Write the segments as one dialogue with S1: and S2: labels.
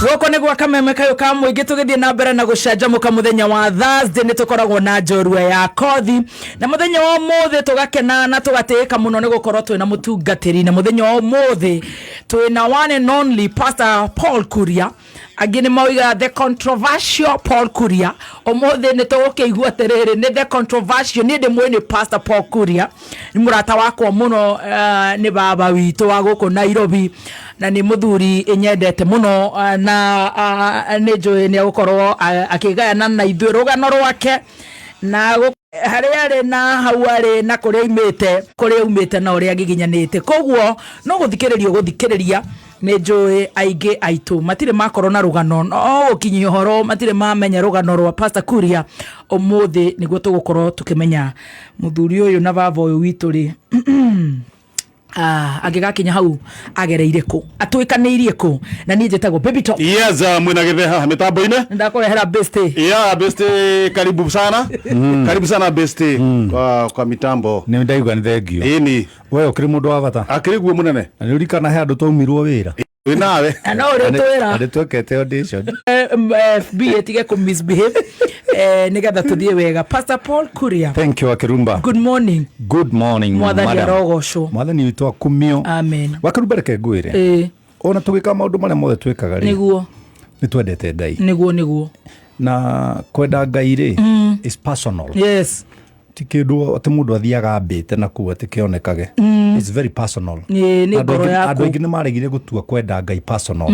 S1: Goko nĩ gwa kameme kayo ka mũingĩ tũgĩthiĩ na mbere na gũcanjamũka mũthenya wa Thursday nĩ tũkoragwo na njorua ya kothi na mũthenya wa ũmũthĩ tũgakena na tũgatĩĩka mũno nĩ gũkorwo twĩna mũtungatĩri na mũthenya wa ũmũthĩ twĩna one and only Pastor Paul Kuria angĩ nĩ moiga the controversial Paul Kuria ũmũthĩ nĩ tũgũkĩigua atĩrĩrĩ nĩ the controversial nĩ ndĩmwe nĩ Pastor Paul Kuria nĩ mũrata wakwa mũno nĩ baba witũ wa gũkũ Nairobi na nĩ mũthuri nyendete mũno na nĩ njũĩ nĩ agũkorwo akĩgayana na ithuĩ rũgano rwake na harĩa arĩ na hau arĩ na kũrĩa umĩte na ũrĩa angĩginyanĩte koguo no gũthikĩrĩria nĩ njũĩ aingĩ aitũ matirĩ makorwo na rũgano no gũkinyia ũhoro matirĩ mamenya rũgano rwa Pastor Kuria ũmũthĩ nĩguo tũgũkorwo tũkĩmenya mũthuri ũyũ na baba ũyũ witũ rĩ agĩgakinya hau agereire kũ atwĩkanĩirie kũ na niĩ njĩtagwo Baby Top.
S2: Yes, mwena gĩtheha mitambo-inĩ
S1: ndakorehera Beste.
S2: Yeah, Beste karibu sana. Karibu sana Beste kwa mitambo.
S3: Nĩ ndaigua nĩ thengio.
S2: Ĩni
S3: wewe ũkĩrĩ mũndũ wa bata.
S2: Akĩrĩguo mũnene.
S3: Na nĩ ũrikana he andũ taumirwo wĩra.
S2: Wĩ nawe.
S1: Na ũrĩa twĩra.
S3: Andũ twekete audition.
S1: FB etige kũ misbehave. Nĩgetha tũthiĩ wega. Pastor Paul Kuria.
S3: Thank you Akirumba.
S1: Good morning.
S3: Good morning.
S1: Mwathani arogocwo.
S3: Mwathani witũ akumio.
S1: Amen.
S3: Wakirumba reke ngwĩre. Ona tũgĩka maũndũ marĩa mothe twĩkaga rĩ.
S1: Nĩguo.
S3: Nĩ twendete Ngai.
S1: Nĩguo.
S3: Na kwenda Ngai rĩ is personal.
S1: Yes.
S3: Ti kĩndũ atĩ mũndũ athiaga mbĩte na kuo atĩ kĩonekage. It's very personal.
S1: Nĩ ngoro yaku.
S3: Andũ aingĩ nĩ maregire gũtua kwenda Ngai personal.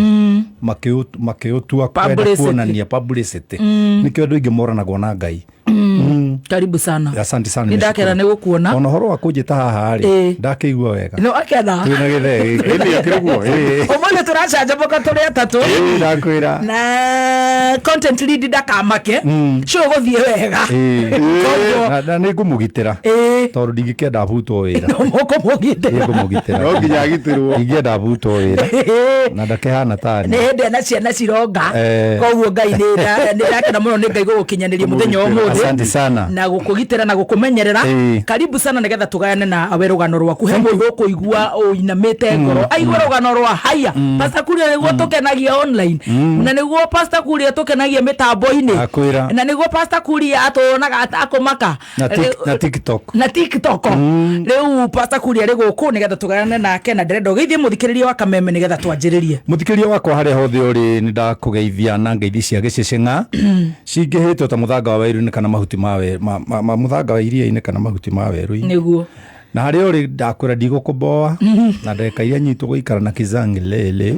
S3: Makĩũtua kwenda kuonania publicity. Nĩkĩo andũ aingĩ moranagwo na Ngai.
S1: Karibu sana.
S3: Asante sana.
S1: Nĩndakena nĩ gũkuona.
S3: Ona horo wa kũnjĩta haha rĩ ndakĩigua wega.
S1: No akena.
S3: Twĩna gĩthegi.
S2: Ĩni akĩrĩguo.
S1: Ũmũthĩ tũracanjamũka tũrĩ atatũ.
S3: Ndakwĩra.
S1: Na content lead ndakamake. Show gũthiĩ wega.
S3: Na nĩ ngũmũgitĩra. Tondũ ndingĩkenda butwo wĩra.
S1: No mũkũmũgitĩra.
S3: Ngũmũgitĩra.
S2: No nginya agitĩrwo.
S3: Ndingĩenda butwo wĩra. Na ndakĩhana tani.
S1: Nĩ hĩndĩ na ciana cironga. Koguo Ngai nĩ ndakena mũno nĩ Ngai gũgũkinyanĩria mũthenya ũmũthĩ.
S3: Asante sana.
S1: Na gũkũgitĩra na gũkũmenyerera. Karibu sana nĩgetha tũgayane na rũgano rwaku. He mũndũ ũkũigua ũinamĩte ngoro. Aigua rũgano rwa haya. Pastor Kuria nĩguo tũkenagia online. Na nĩguo Pastor Kuria tũkenagia mĩtambo-inĩ.
S3: Akwĩra.
S1: Na nĩguo Pastor Kuria atũonaga atakũmaka.
S3: Na TikTok.
S1: Na TikTok. Rĩu Pastor Kuria rĩ gũkũ nĩgetha tũgayane nake na ndĩrenda ũgeithie mũthikĩrĩria wa kameme nĩgetha twanjĩrĩrie.
S3: Mũthikĩrĩria wakwa harĩa hothe ũrĩ nĩ ndakũgeithia na ngeithi cia gĩceceng'a cingĩhĩtwo ta mũthanga wa werũ-inĩ kana mahuti ma mũthanga wa iria-inĩ kana mahuti ma werũ-inĩ.
S1: Nĩguo.
S3: Na harĩa ũrĩ ndakwĩra ndigũkũmboa na ndeka iria nyitũ gũikara na kizangi lele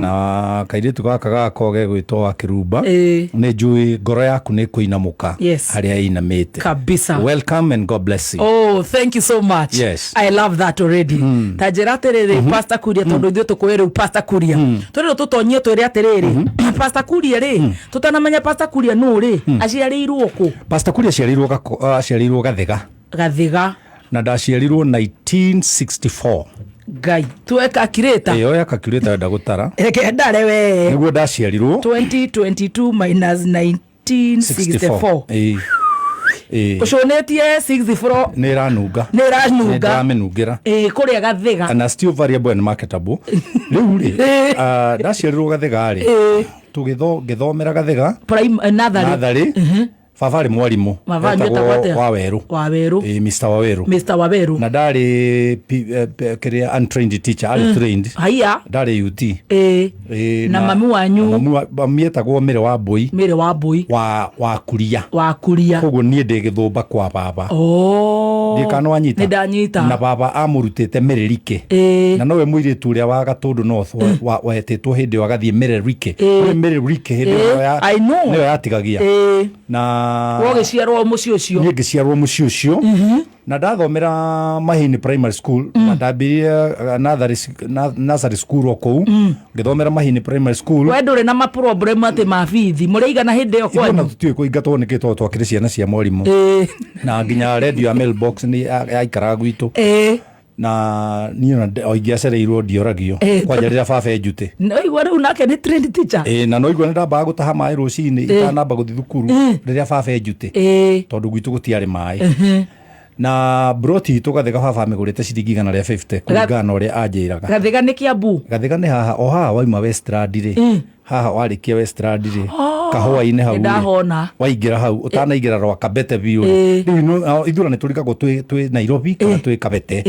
S3: na kairĩtu gaka gakoge gwĩtwo Akirumba nĩ njũĩ ngoro yaku nĩ kũinamũka harĩa inamĩte
S1: kabisa.
S3: Welcome and God bless you.
S1: Oh, thank you so much.
S3: Yes.
S1: I love that already. Ta njĩra atĩrĩrĩ Pastor Kuria tondũ ithuĩ tũkũĩ rĩu Pastor Kuria tondũ tũtonyie twĩre atĩrĩrĩ Pastor Kuria rĩ tũtanamenya Pastor Kuria nũ rĩ aciarĩirwo kũ?
S3: Pastor Kuria aciarĩirwo Gathiga na ndaciarirwo 1964.
S1: Ngai tuweka calculator.
S3: Oya calculator ndagũtara.
S1: Reke ndare we.
S3: Nĩguo ndaciarirwo
S1: 2022 minus 1964. Ũconetie 64
S3: nĩ ranunga. Ndamenungĩra.
S1: Kũrĩa Gathiga.
S3: And still variable and marketable. Rĩu rĩ ndaciarirwo Gathiga rĩ tũgĩthomera Gathiga natharĩ. Baba arĩ mwarimũ Wawerũ. Mr. Wawerũ. Na ndarĩ kĩrĩa untrained teacher, untrained.
S1: Haya.
S3: Ndarĩ UT.
S1: Na mami wanyu.
S3: Mami etagwo Mĩrĩ wa Mbũi. Wa Kuria. Koguo niĩ ndĩ Gĩthũmba kwa baba. Ndikano anyita.
S1: Nĩndanyita.
S3: Na baba amũrutĩte Mĩrĩrike. Na nowe mũirĩtu ũrĩa wa Gatũndũ North wetĩtwo hĩndĩ ĩyo agathiĩ Mĩrĩrike. Mĩrĩrike hĩndĩ ĩyo nĩyo yatigagia. Na
S1: wogĩciarwo mũciĩ ũcio.
S3: Niĩ ngĩciarwo mũciĩ ũcio. Na ndathomera Mahini Primary School. Na ndambirie nursery school o kũu. Ngĩthomera Mahini Primary School.
S1: We ndũrĩ na maproblem atĩ mabithi mũrĩigana hĩndĩ ĩyo kwanyu?
S3: Ona tũtiũĩ kũingatwo nĩkĩ tondũ twakĩrĩ ciana cia mwarimũ. Na nginya radio ya Mailbox nĩ yaikaraga gwitũ. Na niĩ ingĩacereirwo ndioragio kwanja rĩrĩa baba enjute.
S1: Noigua rĩu nake nĩ trained teacher.
S3: Na noigua nĩ ndambaga gũtaha maĩ rũcinĩ itanamba gũthiĩ thukuru rĩrĩa baba enjute tondũ gwitũ gũtiarĩ maĩ. Na broti itũ Gathiga baba amĩgũrĩte ciringi 150 kũringana na ũrĩa anjĩraga.
S1: Gathiga nĩ Kiambu.
S3: Gathiga nĩ haha o haha waima Westland rĩ haha warikia Westland ri kahua-inĩ hau
S1: ndahona
S3: waingira hau utanaingira rwa Kabete biũ riu ithurano turikagwo twi Nairobi kana twi Kabete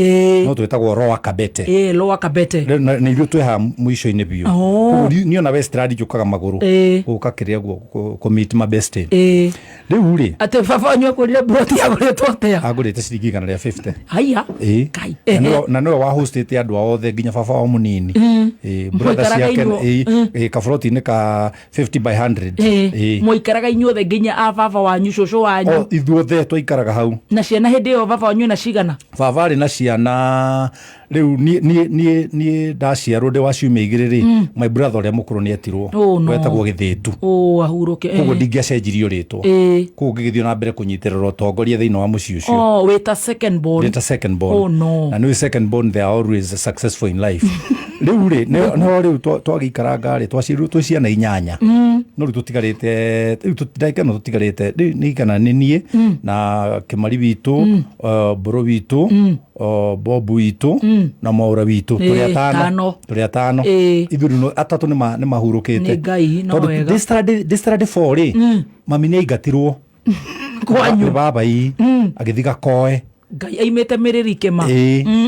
S3: no twetagwo rwa Kabete
S1: rwa Kabete
S3: na ithuĩ twĩ ha mũico-inĩ biũ niona Westland njukaga magũrũ gũka kĩrĩa guo kũmeet my best rĩu rĩ
S1: ate baba wanyu akũrire broti agũrĩtwo atia
S3: agũrĩte ciringi 150
S1: haya
S3: kai na no wa hostete andũ othe nginya baba wa mũnini brother ciake kabroti-inĩ ka 50 by 100
S1: mũikaraga inyuothe nginya a baba wanyu cũcũ wanyu
S3: ithuothe twaikaraga hau na
S1: ciana hĩndĩ ĩyo baba wanyu na cigana
S3: baba arĩ na ciana rĩu niĩ ndaciarwo ndĩ wa ciumia igĩrĩ rĩ my brother ũrĩa mũkũrũ nĩ etirwo wetagwo Gĩthĩtu
S1: ahurũke
S3: koguo ndingĩacenjirio rĩtwa koguo ngĩgĩthiĩ na mbere kũnyitĩrĩra ũtongoria thĩinĩ wa mũciĩ ũcio
S1: wĩta second born na
S3: nĩ second born they are always successful in life rĩu rĩ no rĩu twagĩikaranga rĩ twaciarwo twĩ ciana 8 no rĩu tũtigarĩte rĩu ndakena tũtigarĩte nĩ kana nĩ niĩ na Kĩmari witũ Mbũrũ witũ Bobu witũ na Mwaũra witũ tũrĩ atano ithuĩ atatũ nĩ mahurũkĩte tondũ ndĩcitarĩ 4 rĩ mami nĩ aingatirwo kwanyu baba agĩthiĩ Gakoe
S1: Ngai aimĩte mĩrĩri kĩma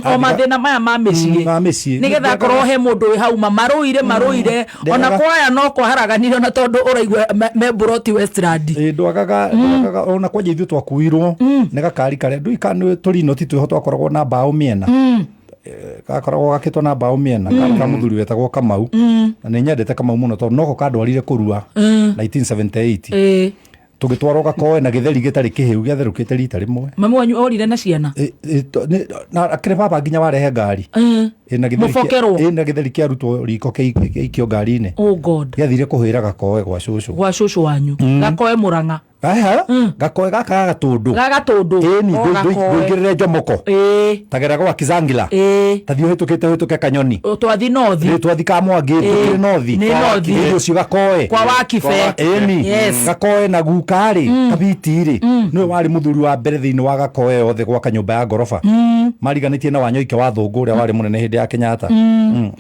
S1: o mathĩna maya ma mĩciĩ nĩgetha akorwo he mũndũ wĩ hau marũire ona kwaya no kwaharaganire na tondũ ũraigua me broti Westland
S3: ndwagaga ona kwanja ithuĩ twakuirwo nĩ gakari karĩa ndũika tũrino ti twĩho twakoragwo na mbaũ mĩena gakoragwo gakĩtwo na mbaũ mĩena ka mũthuri wetagwo Kamau na nĩ nyendete Kamau mũno tondũ noko kandwarire kũrua 1978 tugitwarwo Gakoe na gĩtheri gĩtarĩ kĩhĩu gĩatherũkĩte rita rĩmwe
S1: mami wanyu orire na ciana
S3: na akĩrĩ baba nginya warehe ngari na gĩtheri kĩarutwo riko kĩikio ngari-inĩ gĩathire kũhĩra Gakoe gwa cũcũ wanyu
S1: Gakoe Mũrang'a
S3: Gakoe gaka Gatũndũ ngũingĩrĩre Njomoko tagera gwa Kizangila tathiĩ hĩtũke Kanyoni
S1: twathi nothi
S3: twathi Kamwangi tũkĩrĩ nothi ũcio Gakoe
S1: kwa Wakibe
S3: Gakoe na guka-rĩ Kabiti-rĩ nĩwe warĩ mũthuri wa mbere thĩinĩ wa Gakoe othe gwaka nyũmba ya ngoroba mariganĩtie na Wanyoike wa Thũngũ ũrĩa warĩ mũnene hĩndĩ ya Kenyatta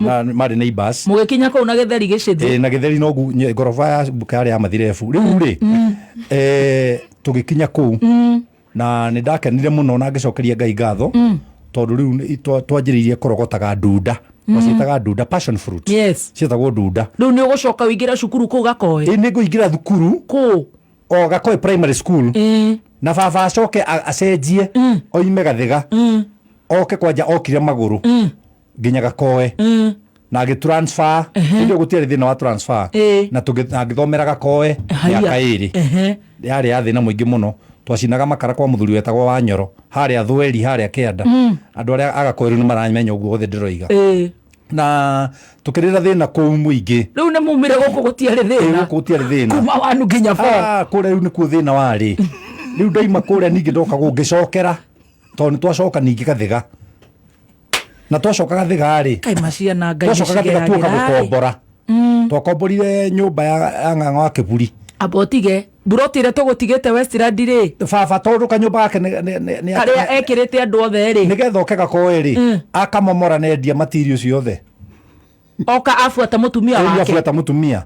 S3: na marĩ neighbors
S1: mũgĩkinya kũu na gĩtheri gĩcithĩ
S3: na gĩtheri no ngoroba ya mbuka yarĩ ya mathirebu rĩu-rĩ tũgĩkinya kũu na nĩ ndakenire mũno na ngĩcokeria Ngai ngatho tondũ rĩu twanjĩrĩirie kũrogotaga ndunda ciĩtaga ndunda passion fruit ciĩtagwo ndunda
S1: rĩu nĩ ũgũcoka wĩingĩra cukuru kũu Gakoe
S3: nĩ ngũingĩra thukuru
S1: kũu
S3: o Gakoe primary school na baba acoke acenjie oime Gathiga oke kwanja okire magũrũ nginya Gakoe na agĩtransfer ndio gũtiarĩ thĩna wa transfer na ngĩthomera Gakoe mĩaka 2 yarĩ ya thĩna mũingĩ mũno twacinaga makara kwa mũthuri wetagwo wa Nyoro harĩa Thweri harĩa Kĩanda andũ arĩa Agakoe rĩu nĩ maramenya ũguo othe ndĩroiga na tukĩrĩra thĩna kũu mũingĩ
S1: rĩu nĩ mumire gũkũ gũtiarĩ thĩna kuma wanu nginya kũrĩa
S3: rĩu nĩkuo thĩna warĩ rĩu ndaima kũrĩa ningĩ ndoka gũngĩcokera tondũ nĩ twacoka ningĩ Gathiga na twacoka Gathiga-rĩ twacoka Gathiga tuoka gũkombora twakomborire nyũmba ya Ng'ang'a wa Kĩburi
S1: abotige burotire tũgũtigĩte Westland-rĩ
S3: baba tondũ kanyũmba gake
S1: karĩa ekĩrĩte andũ othe-rĩ
S3: nĩgetha oke Gakoe-rĩ akamomora na endia material ciothe
S1: oka afuata mũtumia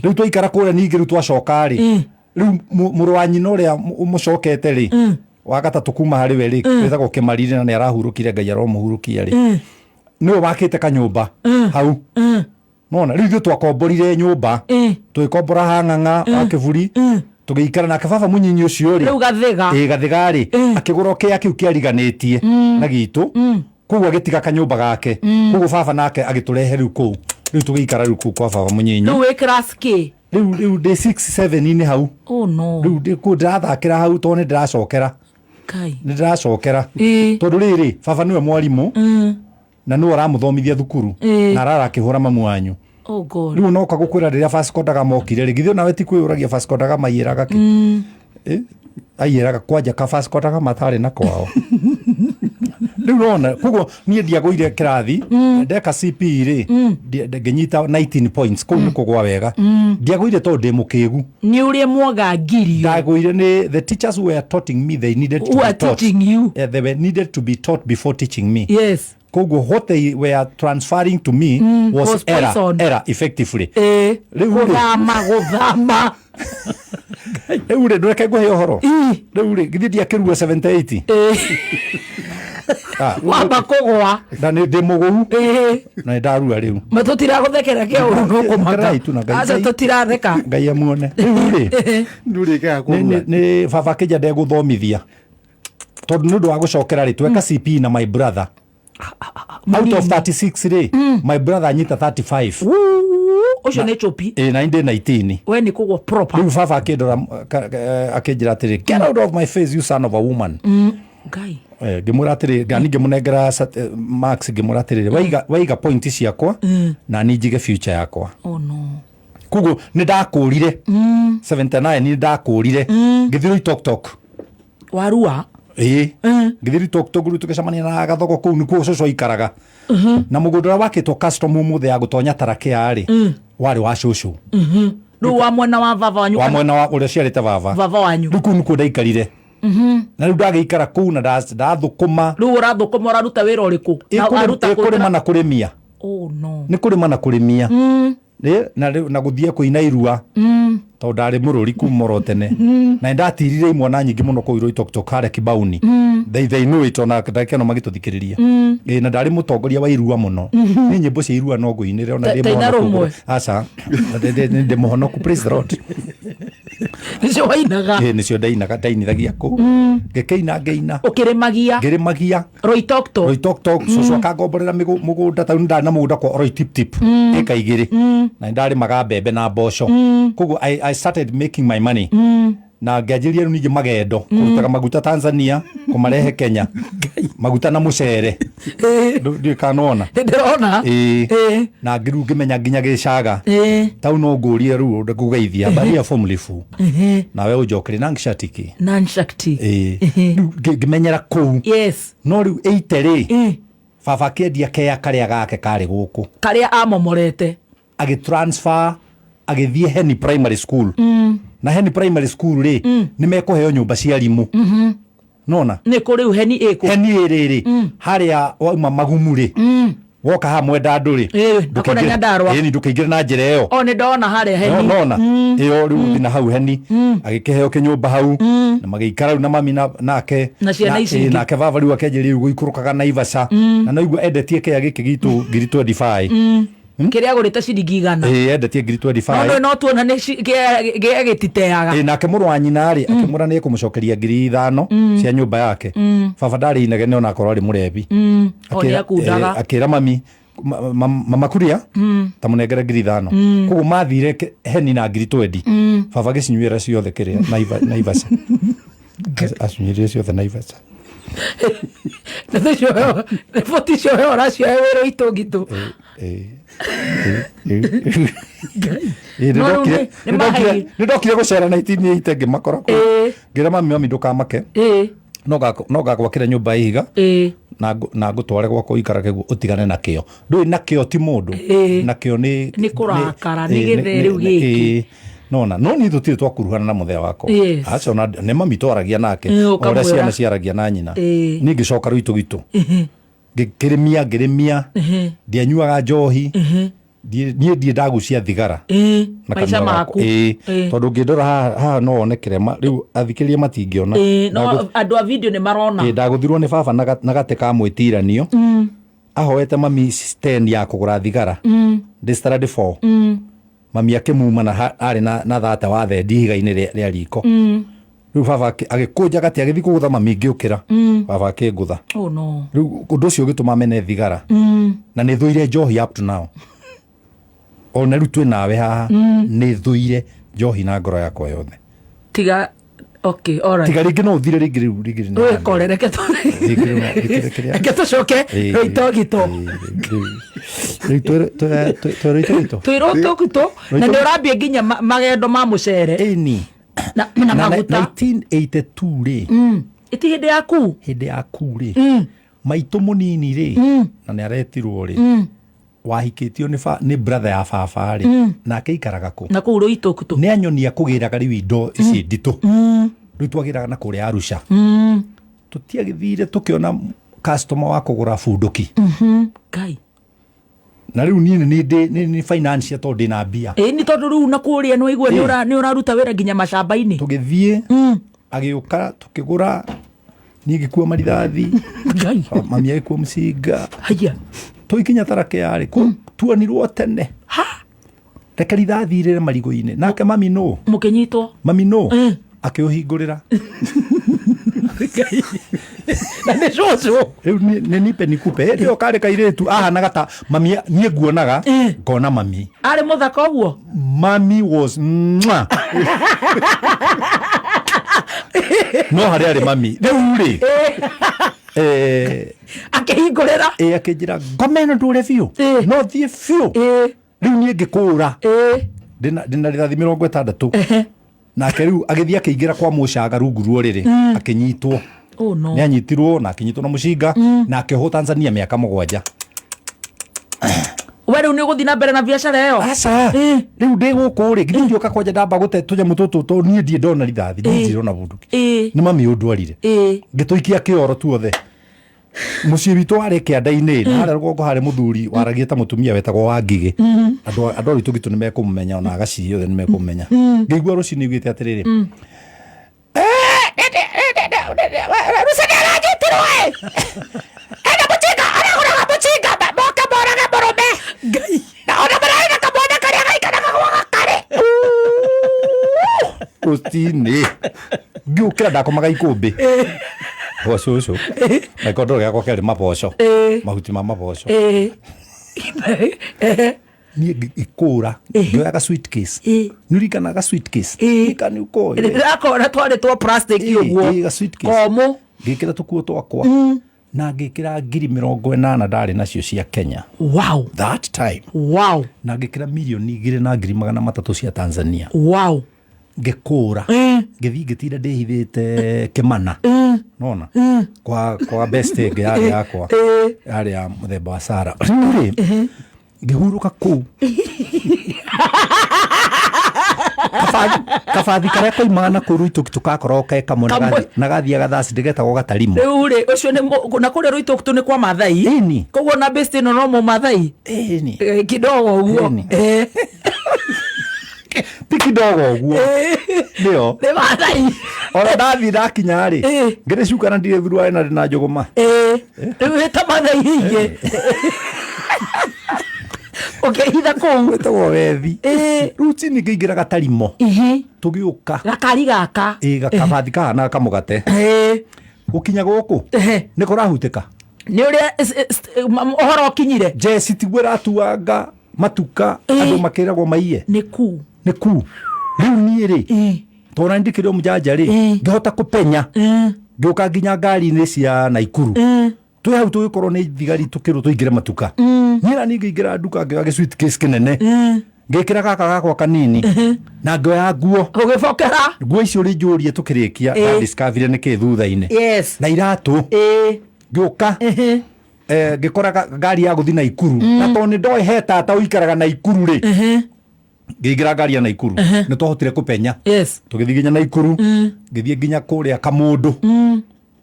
S3: rĩu twaikara kũrĩa ningĩ rĩu twacoka-rĩ rĩu mũrũ wa nyina ũrĩa mũcokete-rĩ wa gatatũ kuma harĩ we-rĩ wĩtagwo Kĩmari na nĩ arahurũkire Ngai aromũhurũkia-rĩ nĩwe wakĩte kanyũmba hau nona rĩu ithuĩ twakomborire nyũmba tũgĩkombora ha Ng'ang'a wa Kĩburi tũgĩikara nake baba mũnyinyi ũcio-rĩ
S1: rĩu
S3: Gathiga-rĩ akĩgũra kĩa kĩu kĩariganĩtie na gitũ koguo agĩtiga kanyũmba gake koguo baba nake agĩtũrehe rĩu kũu rĩu tũgĩikara rĩu kũu kwa baba mũnyinyi
S1: rĩu wĩ class kĩ
S3: rĩu ndĩ 6-7 hau rĩu ndĩrathakĩra hau tondũ nĩ ndĩracokera tondũ rĩrĩ baba nĩwe mwarimũ na nĩwe aramũthomithia thukuru na ararakĩhũra mamu wanyu rĩu noka gũkwĩra rĩrĩa Vasco da Gama okire githĩ nawe ti kwĩyũragia Vasco da Gama aiyĩraga kĩ aiyĩraga kwanja ka Vasco da Gama atarĩ na kwao rĩu nona koguo niĩ ndiagũire kĩrathi ndeka CPE-rĩ ngĩnyita 19 points kũu nĩ kũgwa wega ndiagũire tondũ ndĩ mũkĩgu
S1: nĩ ũrĩa mwagangirio
S3: ndagũire nĩ the teachers were teaching me they needed to be taught they were needed to be taught before teaching me koguo what they were transferring to me was error effectively
S1: guthama
S3: rĩu rĩ ndũreke ngũhe ũhoro rĩu rĩ githĩ ndiakĩrua 78
S1: wamba kũgũa
S3: na ndĩ mũgũu na ndarua rĩu
S1: matũtiragũthekera kĩa ũru nũkũmaka aca tũtiratheka
S3: Ngai amuone rĩu rĩ nĩ baba kĩnja ndegũthomithia tondũ nĩ ũndũ wa gũcokera rĩ tweka CP na my brother out of 36 rĩ my brother anyita 35
S1: ũcio nĩ chopi
S3: na inde 19
S1: we nĩ kũgũa proper
S3: rĩu baba akĩndora akĩnjĩra atĩrĩ get out of my face you son of a woman
S1: Ngai
S3: ngĩmũra atĩrĩ ngani ngĩmũnengera Max ngĩmũra atĩrĩ waiga point ciakwa na niĩ njige future yakwa
S1: oh no
S3: koguo nĩ ndakũrire 79 nĩ ndakũrire ngĩthiĩ tok
S1: warua
S3: ngĩthiĩ tok rĩu tũgĩcemania na gathoko kũu nĩkuo cũcũ aikaraga na mũgũnda ũrĩa wakĩtwo custom ũmũthĩ ya gũtonya tarakea rĩ warĩ wa cũcũ
S1: rĩu wa mwena wa baba wanyu
S3: wa mwena wa ũrĩa ciarĩte baba wanyu rĩu kũu nĩkuo ndaikarire na rĩu ndagĩikara kũu na ndathũkũma
S1: rĩu ũrathũkũma ũraruta wĩra ũrĩkũ
S3: kũrĩma na kũrĩmia nĩ kũrĩma na kũrĩmia na gũthiĩ kũina irua tondũ ndarĩ mũrũri kuma oro tene na ndatirire imwana nyingĩ mũno kũu Itokitok harĩa Kibauni they know it ona ndakĩano magĩtũthikĩrĩria na ndarĩ mũtongoria wa irua mũno nĩ nyĩmbo cia irua no ngũinĩre ona ndĩ aca ndĩ mũhonoku praise the Lord
S1: nĩcio wainaga
S3: nĩcio ndainithagia kũu ngĩkĩina
S1: ũkĩrĩmagia
S3: ngĩrĩmagia Itokitok cũcũ akangomborera mũgũnda tondũ ndarĩ na mũgũnda kwa Oroitip ĩka igĩrĩ na ndarĩmaga mbembe na mboco koguo I started making my money na ngĩanjĩrĩria rĩu ningĩ magendo kũrutaga maguta Tanzania kũmarehe Kenya maguta na mũcere ndĩkanona na ngĩrĩu ngĩmenya nginya Gĩcaga tau no ngũrie rĩu ngũgeithia baria formula fu nawe ũnjokere Nanshakti ngĩmenyera kũu no rĩu 80 rĩ baba kĩendia kea karĩa gake karĩ gũkũ
S1: karĩa amomorete
S3: agĩtransfer agĩthiĩ Heni Primary School na Heni Primary School rĩ nĩ mekũheo nyũmba cia arimũ nona
S1: nĩ kũ rĩu Heni ĩkũ
S3: Heni ĩrĩ harĩa wauma Magumu rĩ woka ha mwenda andũ rĩ ndũkĩingĩre na njĩra ĩyo
S1: nĩ ndona harĩa Heni
S3: nona ĩyo rĩu thina hau Heni agĩkĩheo kĩnyũmba hau na magĩikara rĩu na mami nake
S1: na ciana ici
S3: nake baba rĩu akĩanjĩrĩria rĩu gũikũrũkaga Naivasha na noigua endetie kĩa gĩkĩ gitũ ngiri 25
S1: kĩrĩa agũrĩte ciringi 100
S3: endetie ngiri 25
S1: no tuona nĩ gĩtiteaga
S3: nake mũrũ wa nyina rĩ akĩmũra nĩ ekũmũcokeria ngiri 5 cia nyũmba yake baba ndarĩ inegene ona akorwo arĩ mũrebi akĩra mami mama kuria ta mũnengere ngiri 5 koguo mathire Heni na ngiri 20 baba gĩcinyuĩra ciothe kĩrĩa Naivasha acinyuĩrire ciothe Naivasha
S1: riboti cio ũracio wĩra itũngitũ
S3: nĩndokire gũcera 1980 ngĩmakora ngĩra mami ndũkamake no gagwakĩra nyũmba ihiga na ngũtware gwakwa ũikara kĩguo ũtigane nakĩo ndũĩ nakĩo ti mũndũ nakĩo nĩ
S1: kũrakara nĩ gĩthe rĩu gĩkĩ
S3: nona no niĩ tũtirĩ twakuruhana na mũthea wakwa aca ona nĩ mami twaragia nake ũrĩa ciana ciaragia na nyina niĩ ngĩcoka rĩu itũgitũ ngĩrĩmia ndianyuaga njohi niĩ ndiĩ ndagucia thigara
S1: maica maku
S3: tondũ ngĩndora haha no one kĩrema rĩu athikĩrĩria matingĩona
S1: andũ a video nĩ marona
S3: ndagũthirwo nĩ baba na gatĩ ka mwĩtiranio ahoete mami stand ya kũgũra thigara standard 4 mami akĩmuma na arĩ na thata wa thendi ihiga-inĩ rĩa riko rĩu baba agĩkũnja gatĩ agĩthiĩ kũgũtha mami ngĩũkĩra baba akĩngũtha rĩu ũndũ ũcio ũgĩtũma mene thigara na nĩ thũire njohi up to now ona rĩu twĩ nawe haha nĩ thũire njohi na ngoro yakwa yothe
S1: tiga okay alright
S3: tiga rĩngĩ no ũthire rĩngĩ rĩu
S1: wĩkore reke tũcoke Itokitok twĩrwo Itokitok na nĩ ũrambia nginya magendo ma mũcere na maguta
S3: 1982 rĩ
S1: ĩti hĩndĩ
S3: yaku rĩ maitũ mũnini rĩ na nĩ aretirwo rĩ wahikĩtio nĩ brother ya baba rĩ nake aikaraga kũ
S1: na kũu Itokitok
S3: nĩ anyonia kũgĩraga rĩu indo ici nditũ rĩu twagĩraga na kũrĩa Arusha tũtiagĩthire tũkĩona customer wa kugura bunduki
S1: Kai
S3: na riu ni finance to ndina mbia
S1: ni tondu riu na kuria no igwe ni uraruta wira nginya macamba-ini
S3: tugithie agiuka tukigura nigikua marithathi mami agikua mcinga
S1: haya
S3: tuikinya tarake yari tuonirwo tene reke rithathi irire marigo-ini nake mami no
S1: mukinyitwo
S3: mami no akiuhingurira
S1: na nä cåcå
S3: rä u nä nipe nikupe ä o karä kairä tu ahanaga ta mami niä nguonaga ngona mami
S1: arä må thaka å guo
S3: mami was no harä arä mami rä u rä
S1: akä hingå rä ra
S3: akä njä ra ngomeno ndå re biå no thiä biå rä u niä ngä kå ra ndä na rä thathi 60 nake rä u agä thiä akä ingä ra kwa må caga rungu ruo rä rä akä nyitwo nä anyitirwo na akä nyitwo na må cinga na akä hå Tanzania mä aka 7
S1: we rä u nä å gå thiä na mbere na biacara ä yo
S3: aca rä u ndä gå kå rä githä ndioka kwanja ndamba gå te tå nyamå tå tå to niä ndiä ndona rithathi ndirona bunduki nä mami å ndwarire ngä tå ikia kä oro tuothe må ciä witå warä kä anda-inä na harä rũgongo harä må thuri waragie ta må tumia wetagwo wa ngigä andå a ritå gitå nä mekå må menya ona agaciri othe nä mekå må menya ngä igua rå cinä igä te atä rä rä Rucani aranyitirwe ena mucinga araguraga mucinga moke morage murume ngai na ona mararä na kamwana karä a gaikaraga gwaga karä rũcinĩ ngä å kä ra ndakomaga ikå mbä gocåcå na ikondoro gäakwa kä arä maboco mahuti ma maboco niä ikå ra ngioyaga nä urikanaga ikani ukoä
S1: rakona twarä two å guo
S3: komå ngä kä ra tå kuo twakwa na ngä kä ra 80,000 ndarä nacio cia Kenya that time na ngä kä ra milioni 2 na 300,000 cia Tanzania ngä kå ra ngä thiä ngä tinda ndä hithä te Kimana nona kwa best ngä yarä yakwa yarä ya må themba wa Sara rä ngä hurå ka kå kabathi karä a kaimaga na kå ruitå tå gakorwo ke kamwe na gathiaga thaci ndä getagwo gatarimo
S1: rä u rä å cio na kå rä a rå itå nä kwa mathai koguo na best ä no no må mathai kidogo å guo
S3: ti kidogo å guo nä o
S1: nä mathai
S3: ona ndathiä ndakinya rä ngä rä cuka na ndirä thurwaä na ndä na njå gå ma
S1: rä u ta mathai ingä ukihitha kuu
S3: wetagwo wethi rucinĩ ngĩingĩra gatarimo tũgĩũka
S1: gakari gaka
S3: gakabathi kahana kamũgate gũkinya gũkũ nĩ kũrahutĩka
S1: nĩ ũrĩa ũhoro ũkinyire
S3: jeci tiguo ĩratuanga matuka andũ makĩragwo maiye nĩ kuu rĩu niĩ rĩ tona ndikĩrĩ mũjanja rĩ ngĩhota kũpenya ngĩũka nginya ngari-inĩ cia Naikuru twĩ hau tũgĩkorwo nĩ thigari tũkĩrwo tũingĩre matuka niĩ nĩ ngĩingĩra nduka ngĩoya gĩsuitcase kĩnene ngĩkĩra gaka gakwa kanini na ngĩoya nguo
S1: ũgĩbokera
S3: nguo icio rĩ njũrie tũkĩrĩkia na discovery nĩkĩ thutha-inĩ na iratũ ngĩũka ngĩkora ngari ya gũthiĩ Naikuru na tondũ nĩ ndoĩ he tata ũikaraga Naikuru rĩ ngĩingĩra ngari ya Naikuru nĩ twahotire kũpenya tũgĩthiĩ nginya Naikuru ngĩthiĩ nginya kũrĩa Kamũndũ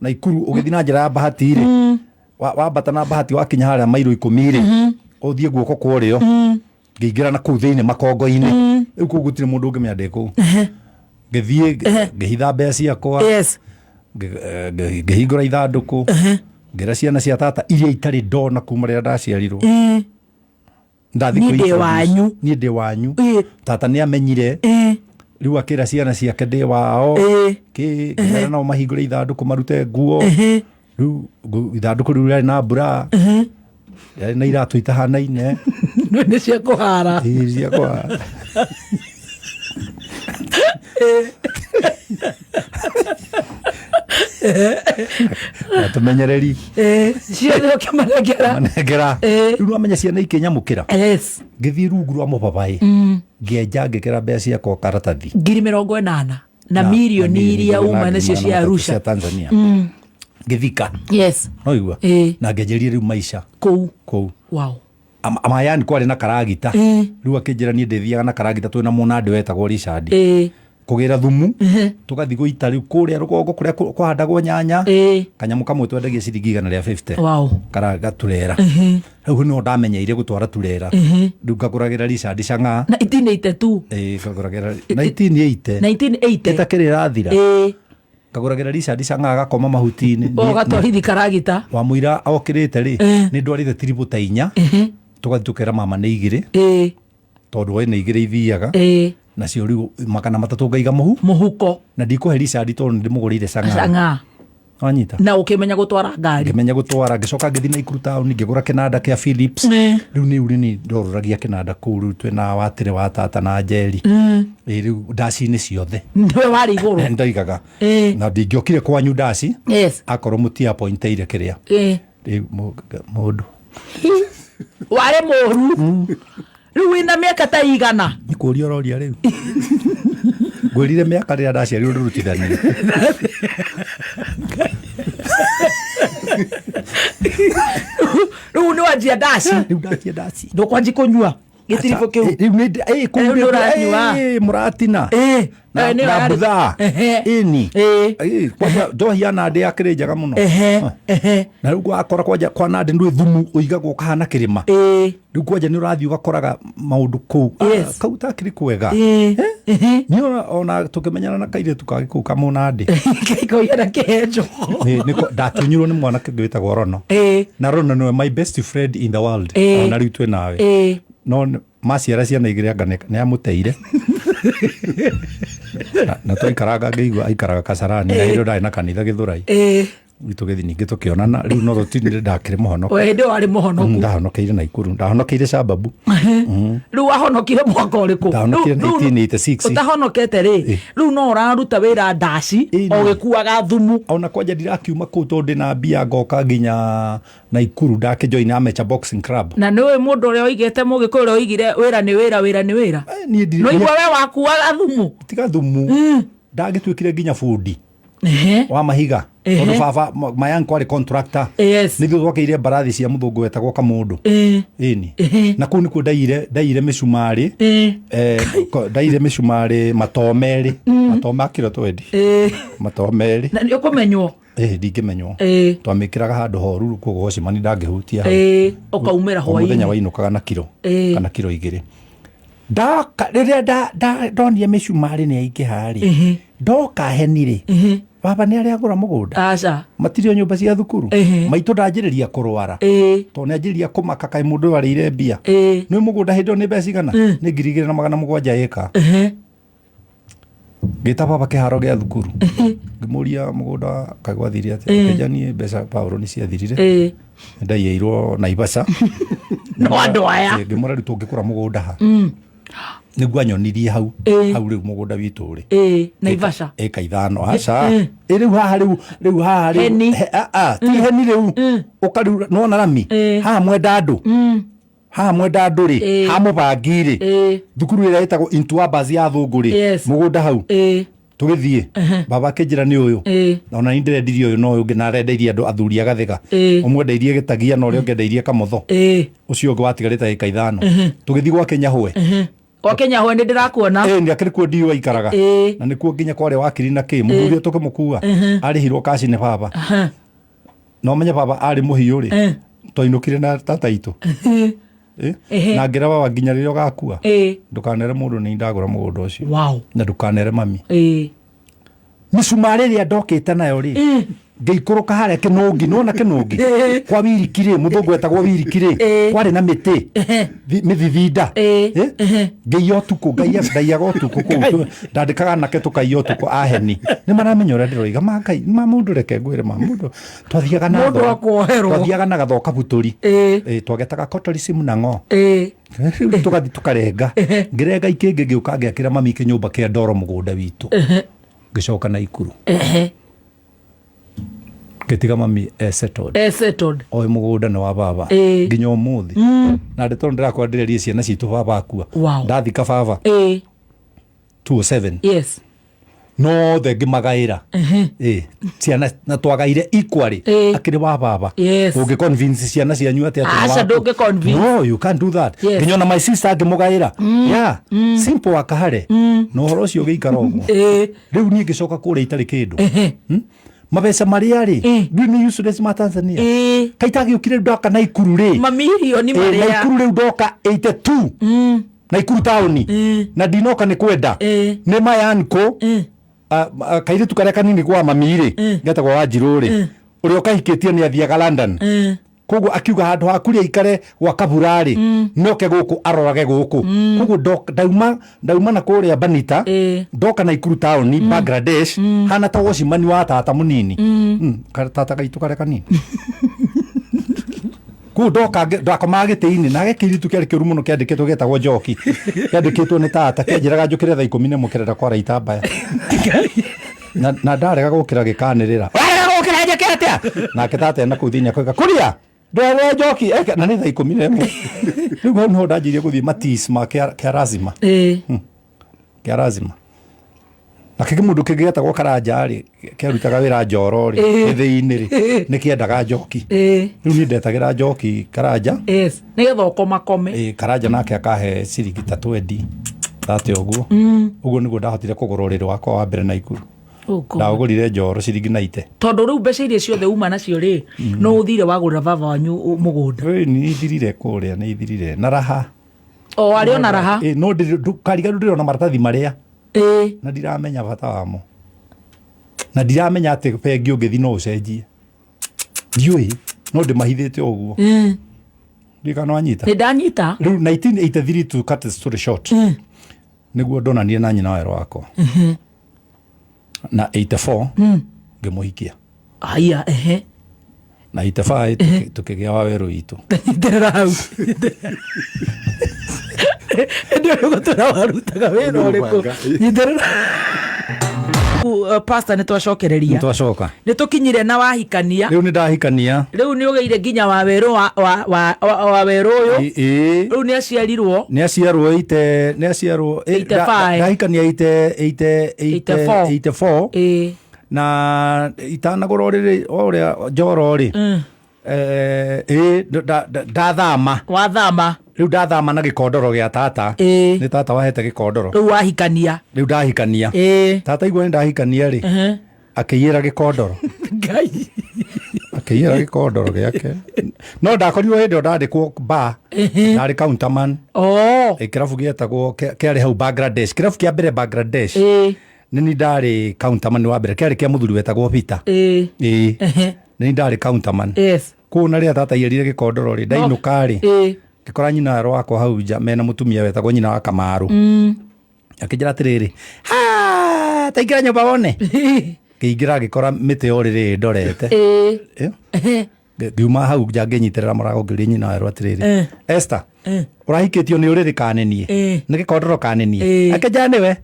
S3: Naikuru ũgĩthiĩ na njĩra ya Bahati rĩ wambata na Bahati wakinya harĩa mairo 10 rĩ ũthiĩ guoko kũrĩo ngĩingĩra na kũu thĩinĩ makongo-inĩ rĩu kũu gũtirĩ mũndũ ũngĩmenya ndĩkũu ngĩthiĩ ngĩhitha mbeca ciakwa ngĩhingũra ithandũkũ ngĩra ciana cia tata iria itarĩ ndona kuma rĩrĩa ndaciarirwo niĩ ndĩ wanyu tata nĩ amenyire rĩu akĩra ciana ciake ndĩ wao ngĩra nao mahingũre ithandũkũ marute nguo rĩu ithandũkũ rĩu rĩarĩ na mbura rĩarĩ na iratũ itahanaine
S1: nĩ cia kũhara
S3: cia kũhara tũmenyereri
S1: ciothe ũkĩmanengera
S3: rĩu nĩwamenya ciana ikĩnyamũkĩra ngĩthiĩ rungu rwa mũbabaĩ ngĩenja ngĩkĩra mbeca ciakwa karatathi
S1: 80,000 na milioni iria uma nacio cia Arusha
S3: Tanzania ngĩthika no igua na ngĩenjeria rĩu maisha kũu amayani kwarĩ na karagita rĩu akĩnjĩra niĩ ndĩthiaga na karagita twĩna mũnandĩ wetagwo Richard kugira thumu tugathi guita riu kuria rugongo kuria kwahandagwo nyanya kanyamu kamwe twendagia ciringi 150
S1: wow
S3: karaga turera riu no ndamenyeire gutwara turera riu ngaguragira Richard Chang'a
S1: 1982
S3: ngaguragira 1980 itakirira thira ngaguragira Richard Chang'a agakoma mahuti-ini
S1: gatwarithi karagita
S3: wa muira okirite ri ni ndwarire tiributa 4 tugathi tukera mama ni 2 tondu we ni 2 ithiaga nacio riu 300 ngaiga muhuko na ndikuhe Richard tondu ndimugurire Chang'a anyita
S1: na ukimenya gutwara ngari
S3: ngimenya gutwara ngicoka ngithi Naikuru town ngigura kinanda kia Philips riu ni uri ndoruragia kinanda kuu riu twina watire wa tata na Njeri riu ndaci ni ciothe
S1: ndiwe wari iguru
S3: ndaigaga na ndingiokire kwanyu ndaci akorwo mutia pointeire kiria riu mundu
S1: ware moru riu wina miaka ta igana
S3: nikuria roria riu ngwirire miaka ria ndaciarirwo ndurutithanie
S1: riu ni wanjia ndaci ndukwanji kunyua gitirifu kiu
S3: muratina na butha ini kwaja ndohia nande yakire njaga muno na riu gwakora kwaja kwa nande ndwi thumu uigagwo kahana kirima riu kwaja ni urathi ugakoraga maundu kuu kau takiri kwega ni ona tukimenyana na kaire tukagi kuu kamo nande
S1: kaikoira kejo
S3: niko ndatunyirwo ni mwana kigwitagwo Rono na Rono niwe my best friend in the world ona riu twe nawe no maciara ciana igire anga ni amuteire na twaikaraga ngeigua aikaraga Kasarani na indo ndari na kanitha Githurai tugithi ningi tukionana riu no rutinire ndakire muhonoku
S1: we ndi wari muhonoku
S3: ndahonokeire Naikuru ndahonokeire Sababu
S1: riu ahonokire mwaka uriku
S3: ndahonokire 1986
S1: utahonokete ri riu no uraruta wira ndaci o gikuaga thumu
S3: ona kwanja ndirakiuma kuu tondu na mbia ngoka nginya Naikuru ndakijoin Amateur Boxing Club
S1: na niwe mundu uria oigete mugiko uria oigire wira ni wira no igwa we wakuaga thumu
S3: tiga thumu ndagitwikire nginya fundi wa mahiga tondu baba mayangu kwari contractor nithu twakeire mbarathi cia muthungu wetagwo Kamundu ini na kuu nikuo ndaire micumari ndaire micumari matomeri matoma kiro 20 matomeri
S1: na ni ukumenywo
S3: ndingimenywo twamikiraga handu horu koguo cimani ndangihutia
S1: ukaumira hwaini
S3: muthenya wainukaga na kiro kana kiro 2 riria ndonire micumari ni aingi hari ndoka henire baba ni aria agura mugunda
S1: aca
S3: matirio nyumba cia thukuru maitu ndanjiriria kurwara to ni anjiriria kumaka kai mundu warire mbia ni mugunda hindo ni mbeca igana ni 2,700 eka gita baba kiharo gia thukuru ngimuria mugunda kagwathiria kejani mbeca Paulo ni ciathirire ndaiirwo Naivasha
S1: no andu aya
S3: ngimura ritu ngikura mugunda ha niguo anyonirie hau riu mugunda witu ri
S1: Naivasha
S3: eka 5 aca riu haha ti heni riu ukariu nona rami haha mwenda andu ri ha mubangi ri thukuru ira itagwo Intuabas ya thungu ri mugunda hau tugithie baba kinjira ni uyu ona ni ndirendirie uyu no uyu ngina rendeirie andu athuri agathega umwendeirie gitagia na uria ngendeirie kamotho ucio ungi watigarite eka 5 tugithie gwa Kenyahwe
S1: o Kenyahwe ndi ndirakuona
S3: ni akiri kuo ndiwa ikaraga na nikuo nginya kware wakiri na ki muthuri tukimukua ari hirwo kaci ne baba no menye baba ari muhiu ri twainukire na tata itu na ngira baba nginya ririo gakua ndukanere mundu ni ndagura mugunda ucio na ndukanere mami micumari ria ndokite nayo ri ngeikuruka haria kinungi nona kinungi kwa wirikire muthungu wetagwo wirikire kwari na miti mithithinda ngeio tuku ngaiaga utuku kuu ndandikaga nake tukaio tuku aheni ni maramenya uria ndiroiga mangai ma mundu reke ngwire ma mundu twathiaga na twathiaga na gathoka buturi twagetaga kotorism na ngo tugathi tukarenga ngirenga ikingi ngiuka ngiakira mami kinyumba kia ndoro mugunda witu ngicoka Naikuru getiga mami settled oi mugunda ni wa baba nginya umuthi na ndeto ndirakwandirerie ciana citu baba akua ndathika baba 207 no thengi magaira ciana na twagaire equally akiri wa baba unge convince ciana cianyu ati
S1: acha ndunge convince
S3: no you can't do that nginyona my sister angimugaira yeah simple akahare no horo cio giikara uguo riu nie ngicoka kure itari kindu mabesa maria ri ni useless ma Tanzania kaita giukire ndoka na ikuru ri
S1: mamilioni maria
S3: na ikuru ri ndoka 82 na ikuru tauni na dinoka ni kwenda ni mayanko kaire tukareka nini kwa mamiri ngata kwa wajiruri uri okahikitie ni athiaga London koguo akiuga handu hakuria ikare gwa kaburari noke guku arorage guku koguo ndauma na kuria Banita ndoka na ikuru tauni Bangladesh hana ta wocimani wa tata munini tata gaitu kareka nini ku ndoka ndakoma gitiini na gekiritu kiari kiuru muno kiandikitwo getagwo Njoki kiandikitwo ni tata kianjiraga njukire thaa 10 mukirenda kwara itambaya na ndarega gukira gikanirira warega gukira njeke atia nake tata na kuthini akoiga kuria ndore Njoki na ni thaa 10 riu no ndajirie guthii matis ma kiarazima kiarazima na kiki mundu kigetagwo Karanja ri kiarutaga wira Njoro ri ithiini ri ni kiendaga Njoki riu ni ndetagira Njoki Karanja
S1: nigetha ukomakome
S3: Karanja nake akahe ciringi 20 tate uguo uguo niguo ndahotire kugura uriri wakwa wa mbere na ikuru ndagurire Njoro ciringi 90
S1: tondu riu mbeca iria ciothe uma nacio ri no uthire wagurira baba wanyu mugunda
S3: ni thirire kuria ni thirire na raha
S1: ari ona raha
S3: no kariga ndiro na maratathi maria na ndiramenya bata wamo na ndiramenya ati bengi ungithi no ucenjie ndiui no ndimahithite uguo ndikano anyita
S1: ni ndanyita
S3: riu 1983 to cut the story short niguo ndonanire na nyina wa wakwa na 84 ngimuhikia
S1: aya
S3: na 85 tukigia waweru itu
S1: nderau ndio gutara warutaga wira uriku nderau pastor ni twacokereria
S3: twacoka
S1: ni tukinyire na wahikania
S3: riu ni ndahikania
S1: riu ni ugeire ginya wa weru wa weru uyu riu ni aciarirwo
S3: 85 ndahikania 84 na itanagura uriri uria Njoro ri ndathama
S1: wathama
S3: riu ndathama na gikondoro gia tata ni tata wahete gikondoro
S1: riu wahikania
S3: riu ndahikania tata igwa ndahikania ri akiyira gikondoro
S1: ngai
S3: akiyira gikondoro giake no ndakorirwo hindi ndandikwo ba ndari counterman kirabu gietagwo kiari hau Bangladesh kirabu kia mbere Bangladesh nini ndari counterman wa mbere kiari kia muthuri wetagwo Peter nini ndari counterman kuna ria tata iyerire gikondoro ri ndainuka ri ngikora nyina wakwa hau nja mena mutumia wetagwo nyina wa Kamaru akijira atiriri taingira nyumba wone ngiingira ngikora miti uriri ndorete ngiuma hau nja nginyitirira marago ngiri nyina wa atiriri Esther urahikitio ni uriri kanenie ni gikondoro kanenie akija niwe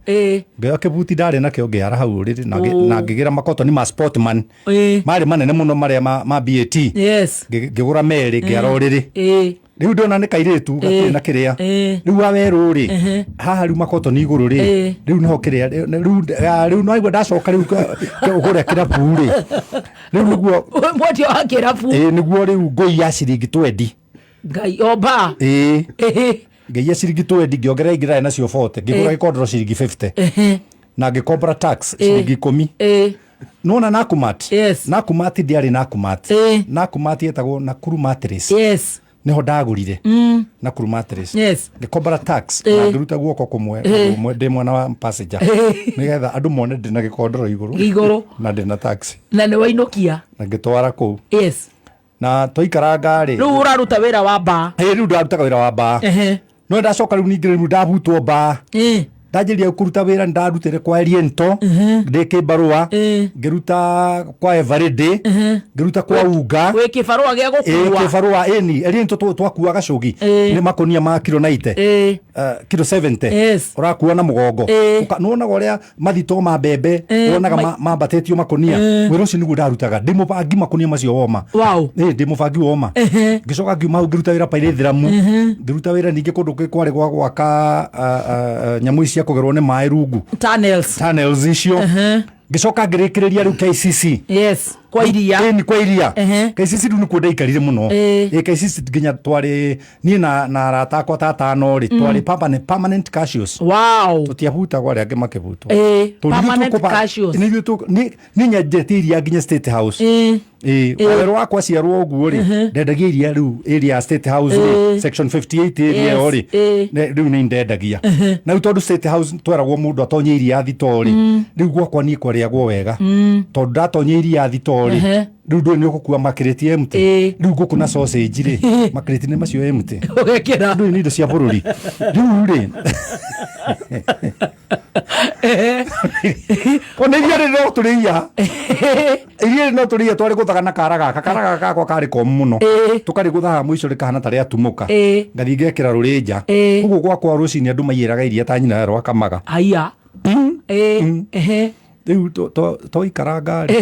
S3: ngio kibuti ndari nakio ngiara hau uriri na ngigira makotoni ma Sportman mari manene muno maria ma BAT ngigura meri ngiara uriri riu ndona ni kairitu gakiri na kiria riu waweru ri haha riu makotoni iguru ri riu niho kiria riu no aigua ndacoka riu ugure kirabu ri riu niguo
S1: mwatia wa kirabu
S3: niguo riu ngoi ya ciringi 20
S1: ngai oba
S3: ngai ya ciringi 20 ngiongera ingira nacio 40 ngigura gikondoro ciringi 50 na ngikombra tax ciringi 10 nona Nakumat Nakumat ndiari Nakumat Nakumat etagwo Nakuru mattress niho ndagurire Nakuru mattress ngikombra tax na ngiruta guoko kumwe ndi mwana wa passenger nigetha andu mone ndina gikondoro iguru na ndina taxi
S1: na ni wainukia
S3: na ngitwara ku na twikaranga ri
S1: riu uraruta wira wa ba
S3: riu ndarutaga wira wa ba no ndacoka riu ningi riu ndabutwo ba ndajiria kuruta wira ndarutire kwa Eriento ndike barua ngiruta kwa Everide ngiruta kwa Unga
S1: we kibarua gia gukua
S3: kibarua ni Eriento twakuaga cogi ni makonia ma kilo 90 kilo 70 urakuwa na mugongo nona goria mathito ma mbembe wonaga mambatetio makonia wira ucio niguo ndarutaga ndimubangi makonia macio woma ndimubangi woma ngicoka ngiuma ngiruta wira paire thiramu ngiruta wira ningi kundu kwari gwaka nyamu ici cia kugerwo ni mai rungu tunnels icio ngicoka ngirikiria riu KCC
S1: yes kwa iria
S3: ni kwa iria KCC riu ni kuo ndaikarire muno KCC nginya twari ni na arata akwa tatano ri twari permanent cashiers
S1: wow
S3: tutiahutagwo aria angi makivutwo
S1: permanent cashiers
S3: ni nyajetiria nginya State House wero wakwa ciarwo uguo ri ndendagia iria riu area ya State House ri section 58 area yo ri riu ni ndendagia na riu tondu State House tweragwo mundu atonye iria thito ri riu gwakwa ni kwariagwo wega tondu ndatonye iria thito ri riu ndu ni ukukua makireti empty riu guku na sausage ri makireti ni macio empty
S1: ugekira
S3: ndu ni indo cia bururi riu ri ona iria ri no turia iria no turia twari guthaga na kara gaka kwa kari komu muno tukari guthaga mwico rikahana tari atumuka ngathi ngekira rurinja uguo gwakwa rucini andu mayiraga iria ta nyina yaro akamaga
S1: aya
S3: riu to ikaranga
S1: ri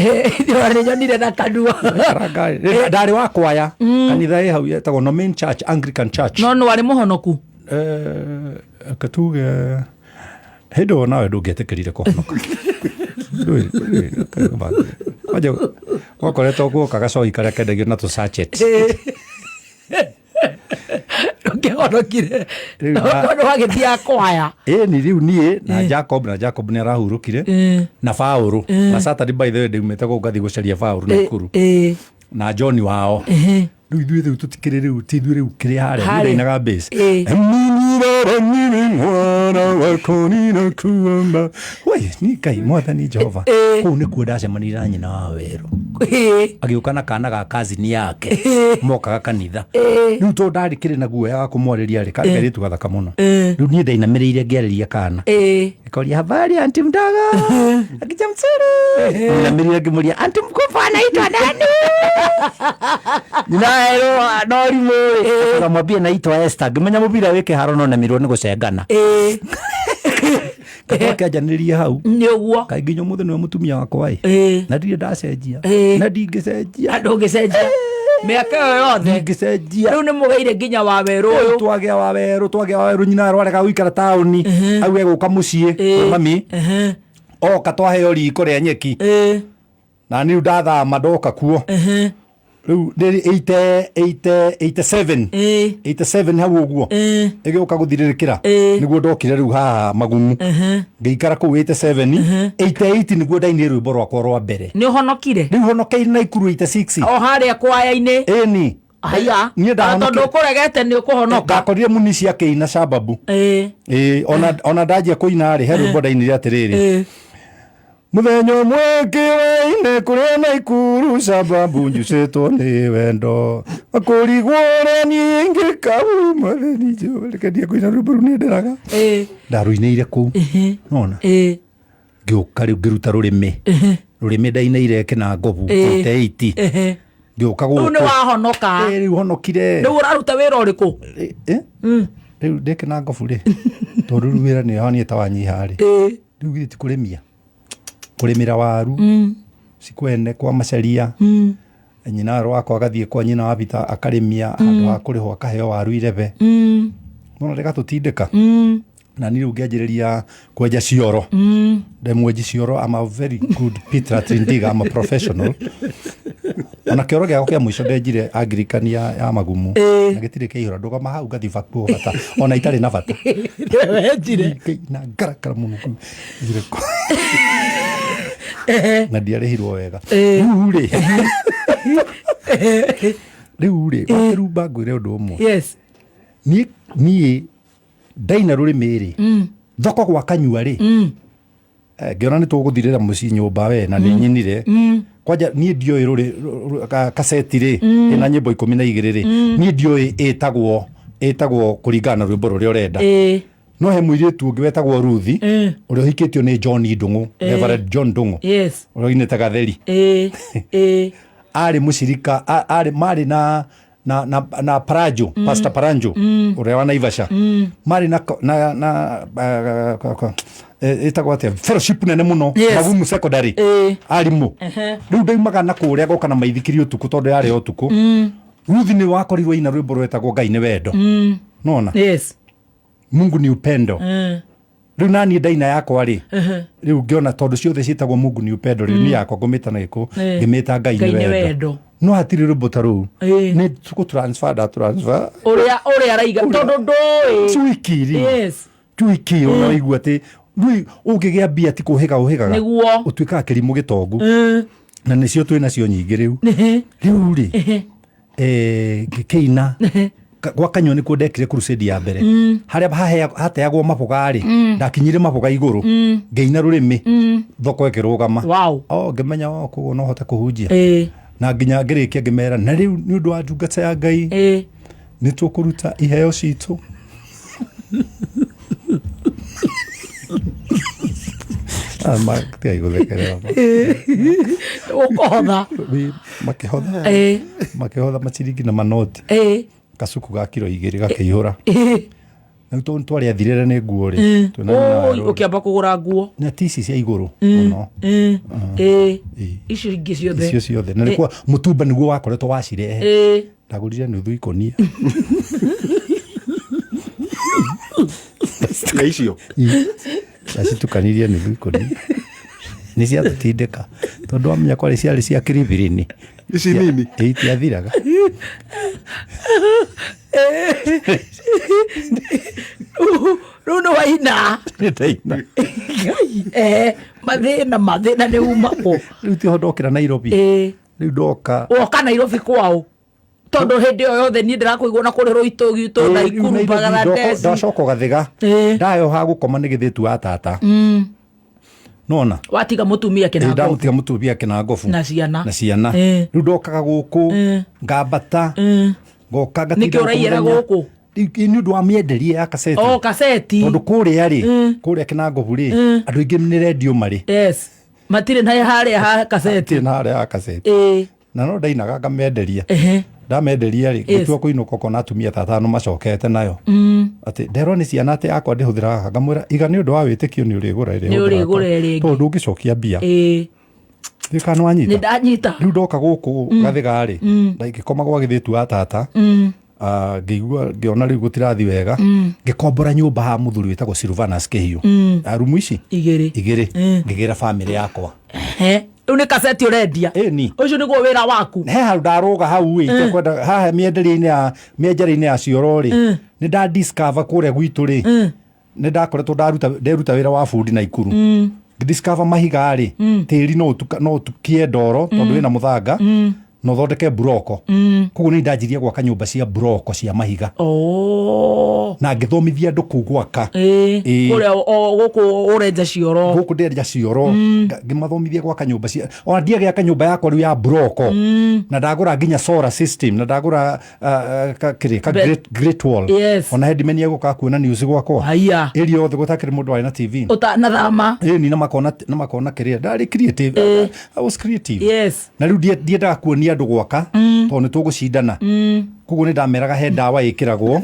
S1: nyonire na kanua
S3: ndari wa kwaya kanitha ĩ hau yetagwo no main church Anglican church
S1: no wari muhonoku
S3: katuge hedo nawe ndungĩetĩkĩrire kũhonoka waja wakoretwo guoka gacoi karĩa kendagio na tũ sachet
S1: ndũngĩhonokire no wagĩthia kwaya
S3: ni riu niĩ na Jacob nĩ arahurũkire na Paũlũ na Saturday by the way ndiumĩte gũkũ ngathi gũcaria Paũlũ Nakuru na John wao riu ithuĩ rĩu tũtikĩrĩ rĩu ti ithuĩ rĩu kĩrĩ harĩa ndainaga bass mwana wakoni na kuamba we ni Ngai mwathani Jehova kũu nĩkuo ndacemanirie na nyina wa Werũ agĩũka na kana ga kazini yake mokaga kanitha riu to ndarĩkĩrĩ na guoya wa kũmwarĩria rĩ kairĩtu gathaka mũno riu niĩ ndainamĩrĩire ngĩarĩria kana ikoria habari anti mdaga akija msiri ndainamĩrĩire ngĩmũria anti mkubwa anaitwa nani ninaero norimu akamwambia naitwa Esther ngĩmenya mũbira wĩ kĩharo no nemirwo nĩ gũcengana kakianjanĩria hau
S1: nĩguo
S3: kaingĩ mũthĩ nĩwe mũtumia wakwa na ndirĩ ndacenjia na ndingĩcenjia
S1: ndũngĩcenjia mĩaka ĩyo yothe
S3: ngĩcenjia
S1: rĩu nĩ mũgeire nginya wa Werũ ũyũ
S3: twagĩa wa Werũ nyina arwarega gũikara taũni au egũka mũciĩ mami oka twaheo riko rĩa nyeki na niũ ndathama ndoka kuo riu 87 hau uguo ĩgĩũka gũthirĩrĩkĩra nĩguo ndokire riu haha Magumu ngĩikara kũu 88 nĩguo ndainire rwĩmbo rwakwa rwa mbere
S1: nĩ ũhonokire
S3: rĩu honokeire na Ikuru 86
S1: o harĩa kwaya-inĩ
S3: ĩni
S1: aya tondũ ũkũregete nĩ ũkũhonoka
S3: ndakorire munici akĩina Shababu ona ndanjia kũina rĩ he rwĩmbo ndainire atĩrĩrĩ muthenya ũmwe kĩwaine kũrĩa na Ikuru Shababu njũcĩtwo nĩ wendo akũrigwo ũrĩa niĩ ingĩkabu mwathani Jehova reke ndia kũina rwĩmbo rũu nĩ nderaga ndarũinĩire kũu nona ngĩũka rĩu ngĩruta rũrĩmĩ ndainĩire kĩnangobu 88 ngĩũka gũkũ
S1: rĩu nĩ wahonoka
S3: rĩu honokire
S1: rĩu ũraruta wĩra ũrĩkũ
S3: rĩu ndĩ kĩnangobu rĩ tondũ rĩu wĩra nĩ honie ta wanyiha rĩ rĩu githĩ ti kũrĩmĩra waru cikwene kwa macaria nyina wakwa agathiĩ kwa nyina wa Peter akarĩmia handũ ha kũrĩhwo akaheo waru irebe nona rĩgatũtindĩka na niĩ rĩu ngĩanjĩrĩria kwenja cioro ndemwenji cioro I'm a very good Peter Trindiga I'm a professional ona kĩoro gĩakwa kĩa mũico ndenjire Anglikania ya Magumu na gĩtirĩ kĩihũra ndũgama hau ngathi baku bata ona itarĩ na bata
S1: wenjire
S3: na ngarakara mũno na ndiarĩhirwo wega rĩu rĩ wakĩrumba ngwĩre ũndũ ũmwe niĩ ndaina rũrĩmĩ rĩ thoko gwa kanyua rĩ ngĩona nĩ tũgũthirĩra mũciĩ nyũmba we na nĩ nyinire kwanja niĩ ndioĩ kaseti rĩ ĩna nyĩmbo 12 rĩ niĩ ndioĩ ĩtagwo kũringana na rwĩmbo rũrĩa ũrenda no he mũirĩtu ũngĩ wetagwo Ruthi ũrĩa ũhikĩtio nĩ John Ndung'u Reverend John Ndung'u ũrĩa oinĩte Gatheri arĩ mũcirika marĩ na Paranjo Pastor Paranjo ũrĩa wa Naivasha marĩ na ĩtagwo atĩa fellowship nene mũno Magumu secondary arimũ rĩu ndaumaga na kũrĩa goka na maithikiri ũtukũ tondũ yarĩ ũtukũ Ruthi nĩ wakorirwo ina rwĩmbo rwetagwo Ngai nĩ wendo nona Mungu ni upendo riu nani ndaina yakwa ri riu ngiona tondu ciothe cietagwo Mungu ni upendo riu ni yakwa ngumita na iko ngimita Ngai ni wendo no hatiri rwimbo ta ruu ni tuko transfer
S1: uria araiga tondu ndoi
S3: chuikiri chuiki ona igua ati rui ungigia mbia ti kuhigaga
S1: niguo
S3: utuikaga kirimu gitongu na nicio twina cio nyingi riu ri gikeina gwa Kanyua nikuo ndekire crusade ya mbere haria hateagwo maboga ri ndakinyire maboga iguru ngeina rurimi thoko ikirugama ngimenya kugo no hote kuhunjia na nginya ngirikia ngimera na riu ni undu wa ndungata ya Ngai ni tukuruta iheo citu tia iguthekerera
S1: ukohotha
S3: makihotha maciringi na manoti gacuku ga kilo 2 gakiihura niu twari athirire ni nguo ri
S1: ukiamba kugura nguo
S3: na tisi cia iguru no
S1: icio ingi ciothe
S3: na nikuo mutumba niguo wakoretwo wacirehe ndagurire nuthu ikonia
S2: icio
S3: acitukanirie nuthu ikonia ni cia tutindika tondu amenya kwari ciari cia kiribirini
S2: ici nini
S3: itiathiraga
S1: runo waina mathina ni uma ko
S3: riu tiho ndokira Nairobi riu ndoka
S1: Nairobi kwao tondu hindi yo yothe ni ndirakuigwa na kuriro itu na Ikuru Bangladesh
S3: ndacoka gathiga ndayo ha gukoma ni githitu wa tata nona
S1: watiga mutumia kina ngofu
S3: ndamutiga mutumia kina ngofu
S1: na ciana
S3: riu ndokaga guku ngambata ngoka gatinda
S1: nikio raiyera guku
S3: ni undu wa mienderia ya kaseti
S1: kaseti
S3: tondu kuria ri kuria kina ngofu ri andu ingi ni radio mari
S1: matire na haria ha kaseti
S3: na no ndainaga ngamenderia ndamenderia ri gutua kuinuka kona atumia tatano macokete nayo ati nderwo ni ciana ati akwa ndihũthĩraga ngamwĩra iga nĩ ũndũ wa wĩtĩkio nĩ ũrĩgũra ĩrĩa tondu ndũngĩcokia mbia thikano wanyita
S1: nĩ ndanyita
S3: rĩu ndoka gũkũ gathiga rĩ ngĩkoma gwa gĩthĩtu wa tata ngĩigua ngĩona rĩu gũtirathi wega ngĩkombora nyũmba ha mũthuri wĩtagwo Silvanus Kĩhiũ rumu ici igĩrĩ ngĩgĩra family yakwa
S1: une kaseti urendia ucio niguo wira waku
S3: he haru ndaroga hau kwenda haha mienjeri-ini ya cioro ri ni nda discover kuria gwitu ri ni ndakoretwo nderuta wira wa bundi na Ikuru discover mahiga ri tiri no tukie ndoro tondu wina muthanga no thondeke buroko koguo ni ndanjirie gwaka nyumba cia buroko cia mahiga na ngithomithia andu kugwaka
S1: kuria guku urenja cioro
S3: guku ndenja cioro ngimathomithia gwaka nyumba cia ona ndiagĩaka nyumba yakwa riu ya buroko na ndagura nginya solar system na ndagura great wall ona headman yaguka kuona news gwakwa iri yothe gutakire mundu wari na TV
S1: utanathama
S3: ni na makona kiria ndari creative I was creative na riu ndiendaga kuonia andu gwaka tondu ni tugucindana koguo ni ndameraga he ndawa ikiragwo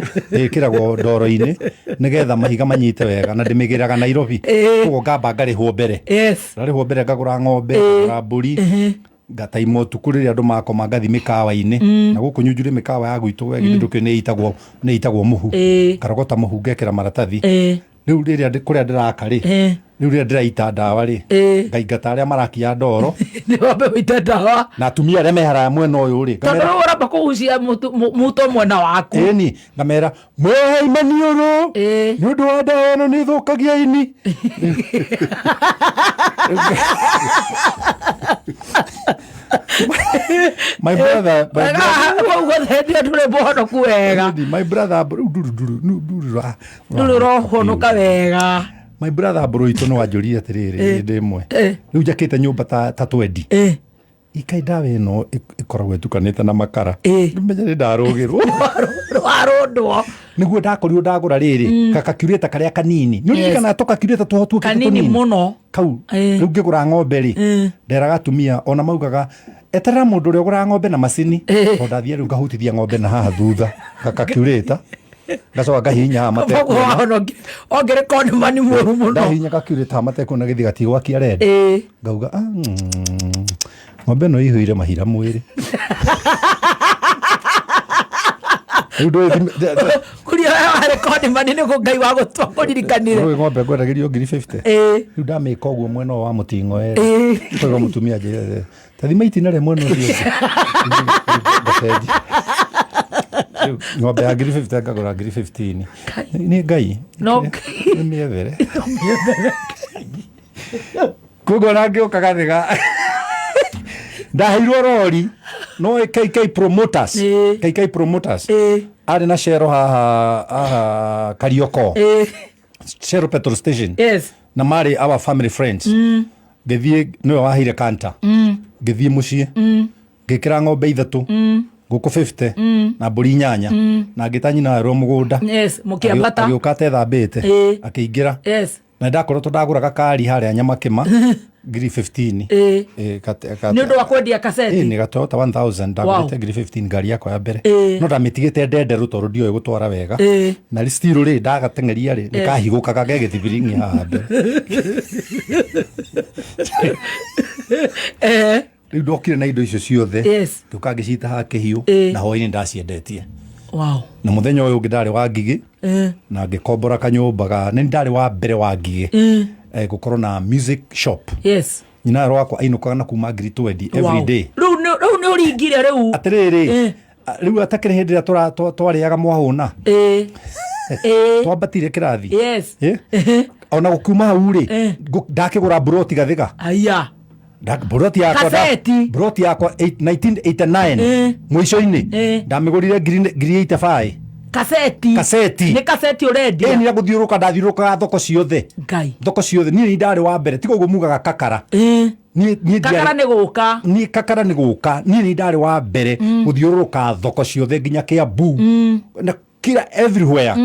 S3: ndoro-ini nigetha mahiga manyite wega na ndimigiraga Nairobi koguo ngamba ngarihwo mbere ndarihwo mbere ngagura ng'ombe ngagura mburi ngataimwo utuku riria andu makoma ngathi mikawa-ini na guku nyunjure mikawa ya gwitu githukio ni itagwo muhu karogota muhu ngekira maratathi riu riria kuria ndiraka ri riu riria ndiraita ndawa ri ngaingata aria marakia ndoro
S1: ni wambe wita ndawa
S3: na atumia aria meharaya mwena uyu ri
S1: tondu uramba kugucia muto mwena waku
S3: ni ngamera mweheimani uru ni undu wa ndawa ino ni thukagia ini my brother my brother
S1: ndurirohonoka wega
S3: my brother bro itu no wanjurire atiriri ndimwe riu njakite nyumba ta 20 ikai ndawa ino ikoragwo itukanite na makara menya ni ndarugirwo
S1: arundwo
S3: niguo ndakorirwo ndagura riri kakacurator karia kanini ni uririkana to kakacurator tuhotu
S1: kanini muno
S3: kau riu ngigura ng'ombe ri nderaga atumia ona maugaga eterera mundu uria ugura ng'ombe na macini to ndathie riu ngahutithia ng'ombe na haha thutha kakacurator ngacoka ngahinya mateko
S1: ongere koni mani muru muno
S3: ndahinya kakacurator mateko na githi gati gwakia renda ngauga ng'ombe no ihuire mahira mwiri
S1: kuria record mani nä gå ngai wa gå twa kå ririkanire
S3: ng'ombe ngwendagirio 50 riu ndamä å guo mwena wa må tingo koigo må tumia njä tathima itina rä mwena å cio ng'ombe ya 50 ngagå ra 15 nä ngai nä mä ethere koguo na ngä å kaga thä ndaheirwo rori no KK promoters arĩ na cero haha Karioko cero petrol station na marĩ our family friends ngĩthiĩ nĩwe waheire kanta ngĩthiĩ mũciĩ ngĩkĩra ng'ombe ithatũ ngũkũ 50 na mbũri 8 na ngĩta nyina werwo mũgũnda agĩũka atethambĩte akĩingĩra na ndakoretwo ndagũraga kari harĩa Nyamakĩma 15
S1: nĩ ũndũ wa kwendia kaseti
S3: nĩ Toyota 1000 ndagũrĩte 15 ngari yakwa ya mbere no ndamĩtigĩte ndenderu tondũ ndioĩ gũtwara wega na still rĩ ndagateng'eria rĩ nĩkahigũkaga gegĩthibiringi haha mbere rĩu ndokire na indo icio ciothe ngĩũka ngĩcita haha Kĩhiũ na hwaĩ-inĩ ndaciendetie na mũthenya ũyũ ũngĩ ndarĩ wa Ngigĩ na ngĩkombora kanyũmba nĩ ndarĩ wa mbere wa Ngigĩ gũkorwo na music shop nyina rwakwa ainũkaga na kuma 20 every day
S1: rĩu nĩ ũringire rĩu
S3: atĩrĩrĩ rĩu atakĩrĩ hĩndĩ ĩrĩa twarĩaga mwahũna twambatire kĩrathi ona gũkiuma hau rĩ ndakĩgũra buroti Gathiga buroti yakwa 1989 mũico-inĩ ndamĩgũrire ngiri 85 kaseti
S1: nĩ kaseti ũrendia
S3: nĩ gũthiũrũka ndathiũrũkaga thoko ciothe niĩ ndarĩ wa mbere tiga ũguo mugaga kakara
S1: kakara
S3: nĩ gũka niĩ nĩ ndarĩ wa mbere gũthiũrũrũka thoko ciothe nginya Kiambu na kira everywhere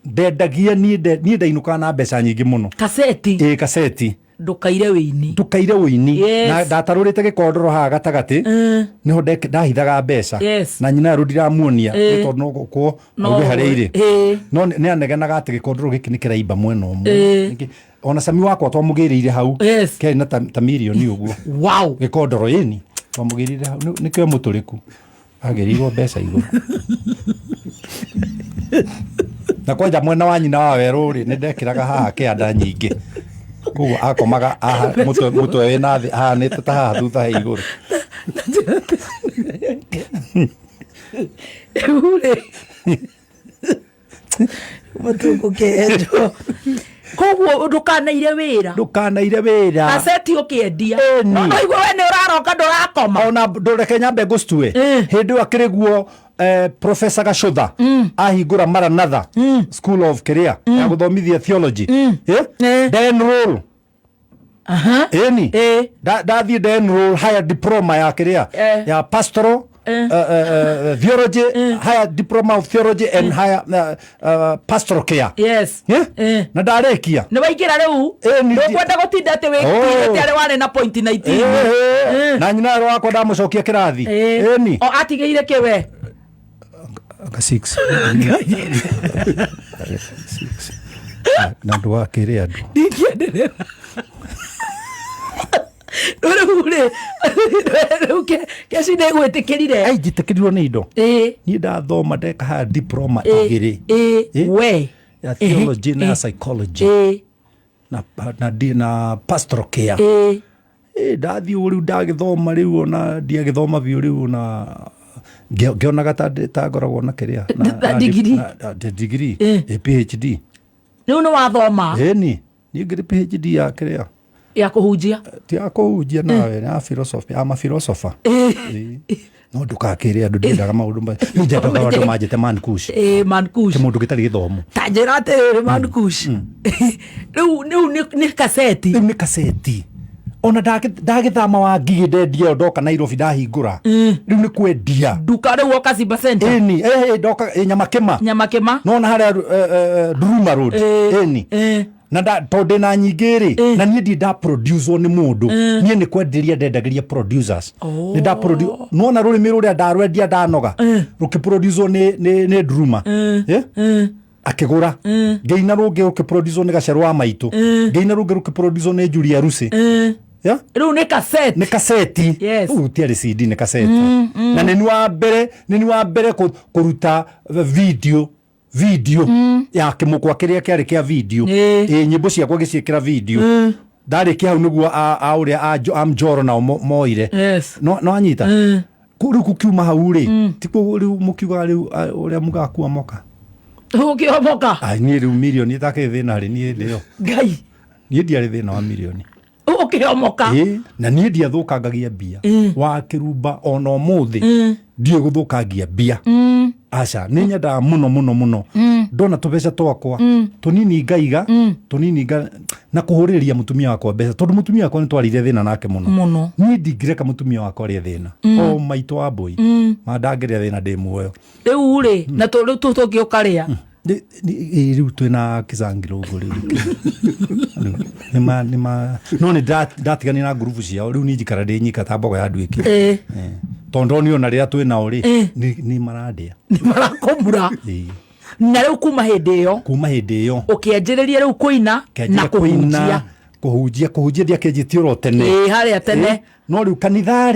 S3: ndendagia niĩ ndainũkaga na mbeca nyingĩ mũno kaseti
S1: ndukaire wĩini
S3: na ndatarũrĩte gĩkondoro haha gatagatĩ nĩho ndahithaga mbeca na nyina rĩu ndiramuonia tondũ no gũkwo nauge harĩa irĩ no nĩ anegenaga atĩ gĩkondoro gĩkĩ nĩ kĩraimba mwena ũmwe ona Sami wakwa twamũgĩrĩire hau kĩarĩ na ta mirioni ũguo gĩkondoro ĩni twamũgĩrĩire hau nĩkĩo mũtũrĩku agĩrĩirwo mbeca igũrũ na kwanja mwena wa nyina wa werũ rĩ nĩ ndekĩraga haha kĩanda nyingĩ koguo akomaga mũtwe wĩna thĩ ahanĩte ta haha thutha he igũrũ
S1: mũtungu kĩenjwo koguo ndũkanaire wĩra kaseti ũkĩendia no igua we nĩ ũraroka ndũrakoma
S3: ona ndũreke nyambe ngũcitue hĩndĩ ĩyo akĩrĩ guo Professor Gacũtha ahingũra Maranatha School of Career ya gũthomithia theology ndenroll ĩni ndathiĩ ndenroll higher diploma ya kĩrĩa ya pastoral theology higher diploma of theology and higher pastoral care na ndarĩkia
S1: nĩ waingĩra rĩu ndũkwenda gũtinda atĩ wĩkĩte arĩ warĩ na point 19
S3: na nyina wakwa ndamũcokia kĩrathi ĩni
S1: o atigĩire kĩ we
S3: anga 6 na ndũ wakĩrĩ andũ
S1: ndingĩenderera keci nĩ gwĩtĩkĩrire
S3: njĩtĩkĩrirwo nĩ indo niĩ ndathoma ndeka haya diploma igĩrĩ ya theology na psychology na pastoral care ndathiĩ ũguo rĩu ndagĩthoma rĩu ona ndiagĩthoma biũ rĩu na ngĩonaga ta ngoragwo na kĩrĩa degree PhD
S1: rĩu nĩ wathoma
S3: ĩni niĩ ngĩrĩ PhD ya kĩrĩa
S1: ya kũhunjia
S3: ti ya kũhunjia nawe na philosophy ama philosopher no ndũkakĩrĩ andũ ndiendaga maũndũ njendaga andũ manjĩte mankush mũndũ gĩtarĩ gĩthomo
S1: ta njĩra atĩrĩrĩ mankush rĩu nĩ kaseti
S3: ona ndagĩthama wa Ngigĩ ndendia ndoka Nairobi ndahingũra rĩu nĩ kwendia
S1: nduka rĩu oka Simba Center
S3: ĩni ndoka Nyamakĩma nona harĩa Duruma Road ĩni na tondũ na nyingĩ rĩ na niĩ ndi ndaproducerwo nĩ mũndũ niĩ nĩ kwenderia ndendagĩria producers nĩ ndaproduce nona rũrĩmĩ rũrĩa ndarwendia ndanoga rũkĩproducerwo nĩ Duruma akĩgũra ngĩina rũngĩ rũkĩproducerwo nĩ Gacerũ wa Maitũ ngĩina rũngĩ rũkĩproducerwo nĩ Julia Rusi ya
S1: riu ni cassette
S3: ni kaseti
S1: Yes.
S3: tiari CD ni kaseti na ni wa mbere kuruta video ya kimukwa kiria kiari kia video nyimbo ciakwa giciikira video ndarĩkia hau nĩguo ũrĩa a Njoro nao moire no anyita rĩu kukiuma hau rĩ tikuo rĩu mũkiugaga rĩu ũrĩa mũgakua moka
S1: ũkĩomoka
S3: niĩ rĩu mirioni itakĩ thĩna rĩ niĩ ndĩyo
S1: ngai
S3: niĩ ndiarĩ thĩna wa mirioni
S1: ũkĩomoka
S3: na niĩ ndiathũkangagia mbia wa Kĩrumba ona ũmũthĩ ndiĩ gũthũkangia mbia aca nĩ nyendaga mũno ndona tũbeca twakwa tũnini ngaiga na kũhũrĩria mũtumia wakwa mbeca tondũ mũtumia wakwa nĩ twarire thĩna nake mũno niĩ ndingĩreka mũtumia wakwa arĩe thĩna o maitũ wa mbũi mandangĩrĩa thĩna ndĩ muoyo
S1: rĩu rĩ na rĩu tũngĩũka rĩa
S3: rĩu twĩna kĩcangĩro ũguo rĩu no nĩ ndatigania na ngurubu ciao rĩu niĩ njikara ndĩ nyika ta mbogo ya nduĩki tondũ niona rĩrĩa twĩnao rĩ nĩ marandĩa
S1: nĩ marakũmura na rĩu kuma hĩndĩ ĩyo ũkĩanjĩrĩria rĩu kũina na kũhunjia ndiakĩnjĩtie oro tene
S3: harĩa tene no rĩu kanitha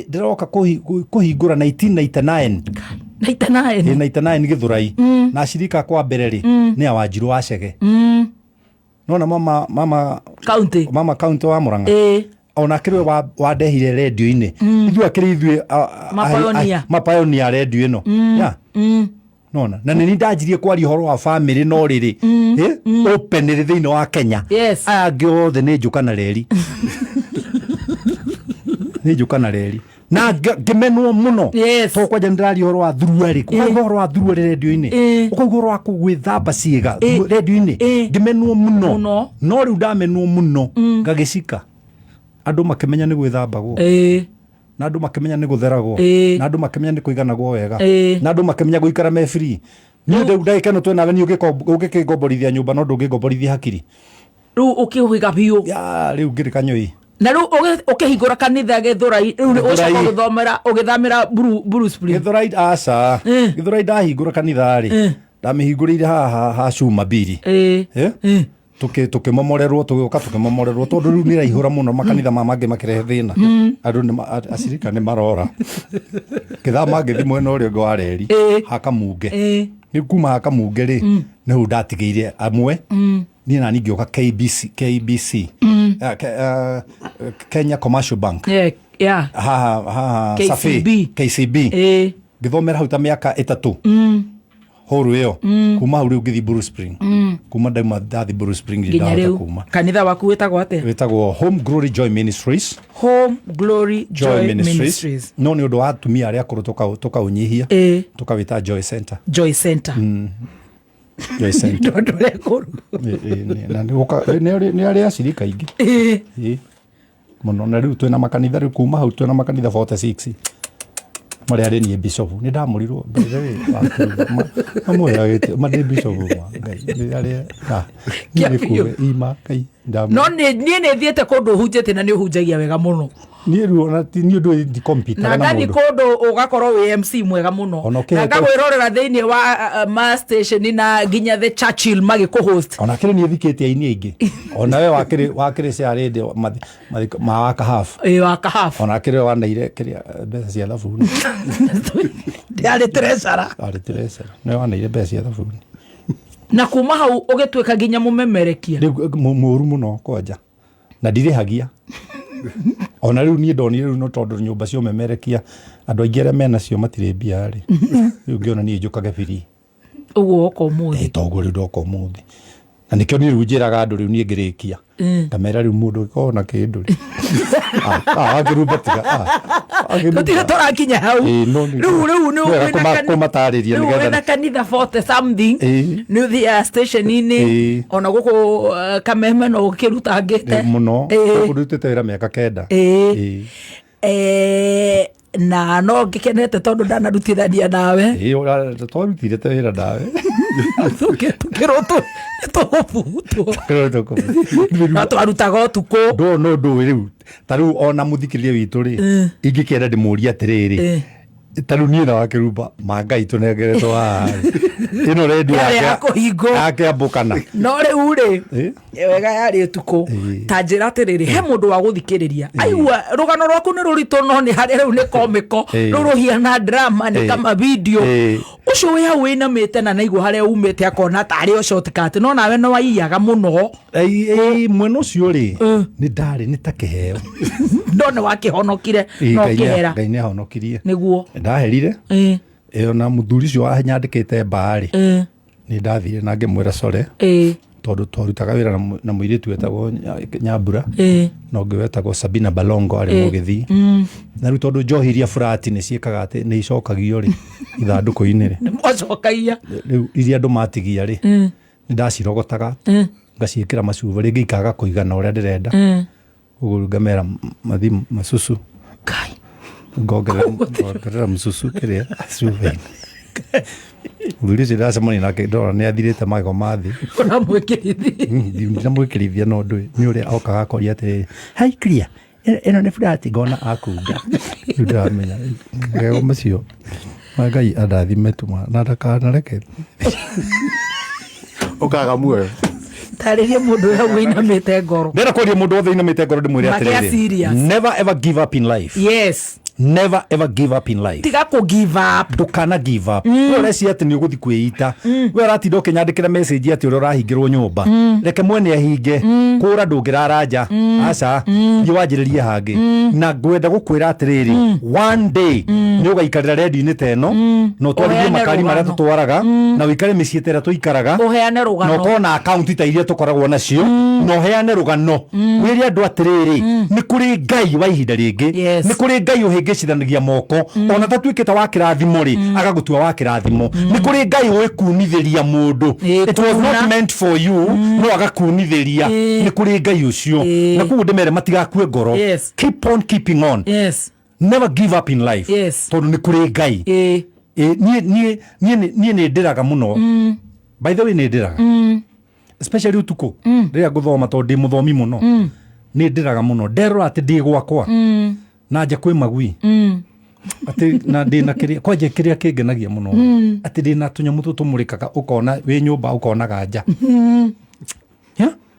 S3: ndĩroka kũhingũra 1999 Gĩthũrai na acirika kwa mbere rĩ nĩ a Wanjirũ wa Chege nona mama county wa Murang'a ona kĩrwe wandehire redio-inĩ ithuĩ akĩrĩ mapayonia redio ĩno nona na nĩ ndanjirie kwaria ũhoro wa family no rĩrĩ open rĩ thĩinĩ wa Kenya aya angĩ othe nĩ njũkana reri na ngĩmenwo mũno to kwanja ndĩraria ũhoro wa thuruarĩ ũhoro wa thuruarĩ redio-inĩ ũkaigua ũhoro wa gwĩthamba ciĩga redio-inĩ ngĩmenwo mũno no rĩu ndamenwo mũno ngagĩcika andũ makĩmenya nĩ gwĩthambagwo na andũ makĩmenya nĩ gũtheragwo na andũ makĩmenya nĩ kũiganagwo wega na andũ makĩmenya gũikara me free niĩ ndagĩka ĩno twĩnawe nĩ ũgĩkĩngomborithia nyũmba no ndũngĩngomborithia hakiri
S1: rĩu ũkĩhũiga biũ
S3: rĩu ngĩrĩ kanyũi
S1: na rĩu ũkĩhingũra kanitha Gĩthũrai rĩu ũcoka gũthomera ũgĩthamĩra Blue Spring
S3: Gĩthũrai aca Gĩthũrai ndahingũra kanitha rĩ ndamĩhingũrĩire haha Cuma Mbiri tukimomorerwo tugĩũka tukimomorerwo tondũ rĩu nĩ raihũra mũno makanitha mangĩ makirehe thĩna andũ acirika nĩ marora kĩthama ngĩthi mwena ũrĩa ũngĩ wa reri hakamunge nĩ kuma hakamunge rĩ nĩu ndatigĩire amwe niĩ na ngĩũka KBC Kenya Commercial Bank haha KCB ngĩthomera hau ta mĩaka 3 horo ĩyo kuma hau rĩu ngĩthi Blue Spring kuma ndauma ndathi Blue Spring ndahota kuma
S1: kanitha waku wĩtagwo atĩa
S3: wĩtagwo Home Glory Joy Ministries no nĩ ũndũ wa atumia arĩa akũrũ tũkaũnyihia tũkawĩta Joy Center nĩ arĩa acirika aingĩ mũno na rĩu twĩna makanitha rĩu kuma hau twĩna makanitha 46 marĩa arĩ niĩ bishop nĩ ndamũrirwo madĩ bishop
S1: no niĩ nĩ thiĩte kũndũ ũhunjĩte na nĩ ũhunjagia wega mũno
S3: niĩ rĩu nĩ ũndũ ndikompita
S1: na ngathi kũndũ ũgakorwo wĩ MC mwega mũno na ngagwĩrorera thĩinĩ wa ma station na nginya the Churchill magĩkũhost
S3: ona kĩrĩ niĩ thikĩtie aini aingĩ ona we wakĩrĩ cia radio ma wa kahabu ona kĩrĩ wanaire kĩrĩa mbeca cia thabuni
S1: arĩ treasurer
S3: nĩ wanaire mbeca cia thabuni
S1: na kuma hau ũgĩtuĩka nginya mũmemerekia
S3: mũũru mũno kwanja na ndirĩhagia ona rĩu niĩ ndonire rĩu no tondũ nyũmba cia ũmemerekia andũ aingĩ arĩa menacio matirĩ mbia rĩ rĩu ngĩona niĩ njũkage biri
S1: ũguo oka ũmũthĩ
S3: toguo rĩu ndoka ũmũthĩ na nĩkĩo niĩ rĩu njĩraga andũ rĩu niĩ ngĩrĩkia ngamera rĩu mũndũ ũgĩkorwo na kĩndũ rĩ angĩrumba tiga
S1: gũtirĩ tũrakinya hau rĩu
S3: kũmatarĩria
S1: nĩgetha kanitha 40 something nĩ ũthiaga station-inĩ ona gũkũ Kameme no ũkĩrutangĩte
S3: mũno ũrutĩte wĩra mĩaka 9
S1: na no ngĩkenete tondũ ndanarutithania nawe
S3: twarutire te wĩra nawe
S1: tũkĩrwo tũbutwo twarutaga ũtukũ
S3: no ndũĩ rĩu ta rĩu ona mũthikĩrĩria witũ rĩ ingĩkĩenda ndĩmũria atĩrĩrĩ tarunie na wakiruba mangai tunegeretwo ino redio yake ambukana
S1: no riu ri wega yari tuko ta njira atiriri he mundu wa guthikiriria aigua rugano rwaku ni rurito no ni hari riu ni komiko ruruhiana drama ni kama video ucio we hau inamite na naigua hari umite akona tari o shortcut no nawe no waiyaga muno
S3: mwena ucio ri ni ndari ni ta kiheo
S1: ndone wakihonokire no kihera
S3: ngai ni ahonokirie
S1: niguo
S3: ndaherire na muthuri cio anyandikite mbari ni ndathire na ngimwira core tondu twarutaga wira na muiritu wetagwo Nyambura no ngwetagwo Sabina Balongo ari mugithi na riu tondu njohiria furati ni ciekaga ati ni icokagio ri ithanduku-ini ri
S1: mwacokagia
S3: riu iria andu matigia ri ni ndacirogotaga ngaciikira macuba ringi ikaga kuigana uria ndirenda uguo ngamera mathi masusu kai ngogerera mususu kiria acuba Uri cira samani na ke ndora ni athirite mago mathi
S1: ona mwikirithia
S3: ndina mwikirithia no ndu ni uri okaga koria ati hai clear eno ni furati ngona akunda ndamenya ngego macio magai adathime tuma na ndakana reke
S2: okaga muoyo
S1: tariria mundu ya winamite ngoro
S3: ndera koria mundu othe inamite ngoro ndimwire atiriri never ever give up in life.
S1: Yes,
S3: never ever give up in life.
S1: Tiga ku give up.
S3: Ndukana give up. Wewe si ati ni uguthi kwita. Wewe ratinda ukinyandikira message ati uri urahingirwo nyumba. Reke mwene ahinge. Kura ndungiraraja. Aca, ni wajiririe hangi. Na ngwenda gukwira atiriri. One day ni ugaikarira radio-ini teno. No twarithie makari maria tutwaraga. Na wikare micii tera tuikaraga.
S1: Uheane rugano.
S3: No kona account ta iria tukoragwo nacio. No heane rugano. Wiri andu atiriri. Ni kuri Ngai wa ihinda ringi. Ni kuri Ngai uhingicithanagia moko. Ona tatuikite wa kirathimo ri agagutua wa kirathimo. Ni kuri Ngai uikunithiria mundu. It was not meant for you. No agakunithiria. Ni kuri Ngai ucio. Na kugu ndimere matigakue ngoro. Keep on keeping on. Never give up in life. Tondu ni kuri Ngai. Nie ni ndiraga muno. By the way ni ndiraga. Especially utuko. Ria guthoma tondu ndi muthomi muno. Ni ndiraga muno. Ndero ati ndi gwakwa. Na nja kwi magui. Ati na ndi na kiria kwaje kiria kingenagia muno. Ati ndi na tunyamu tutumurikaga ukona wi nyumba ukona ganja.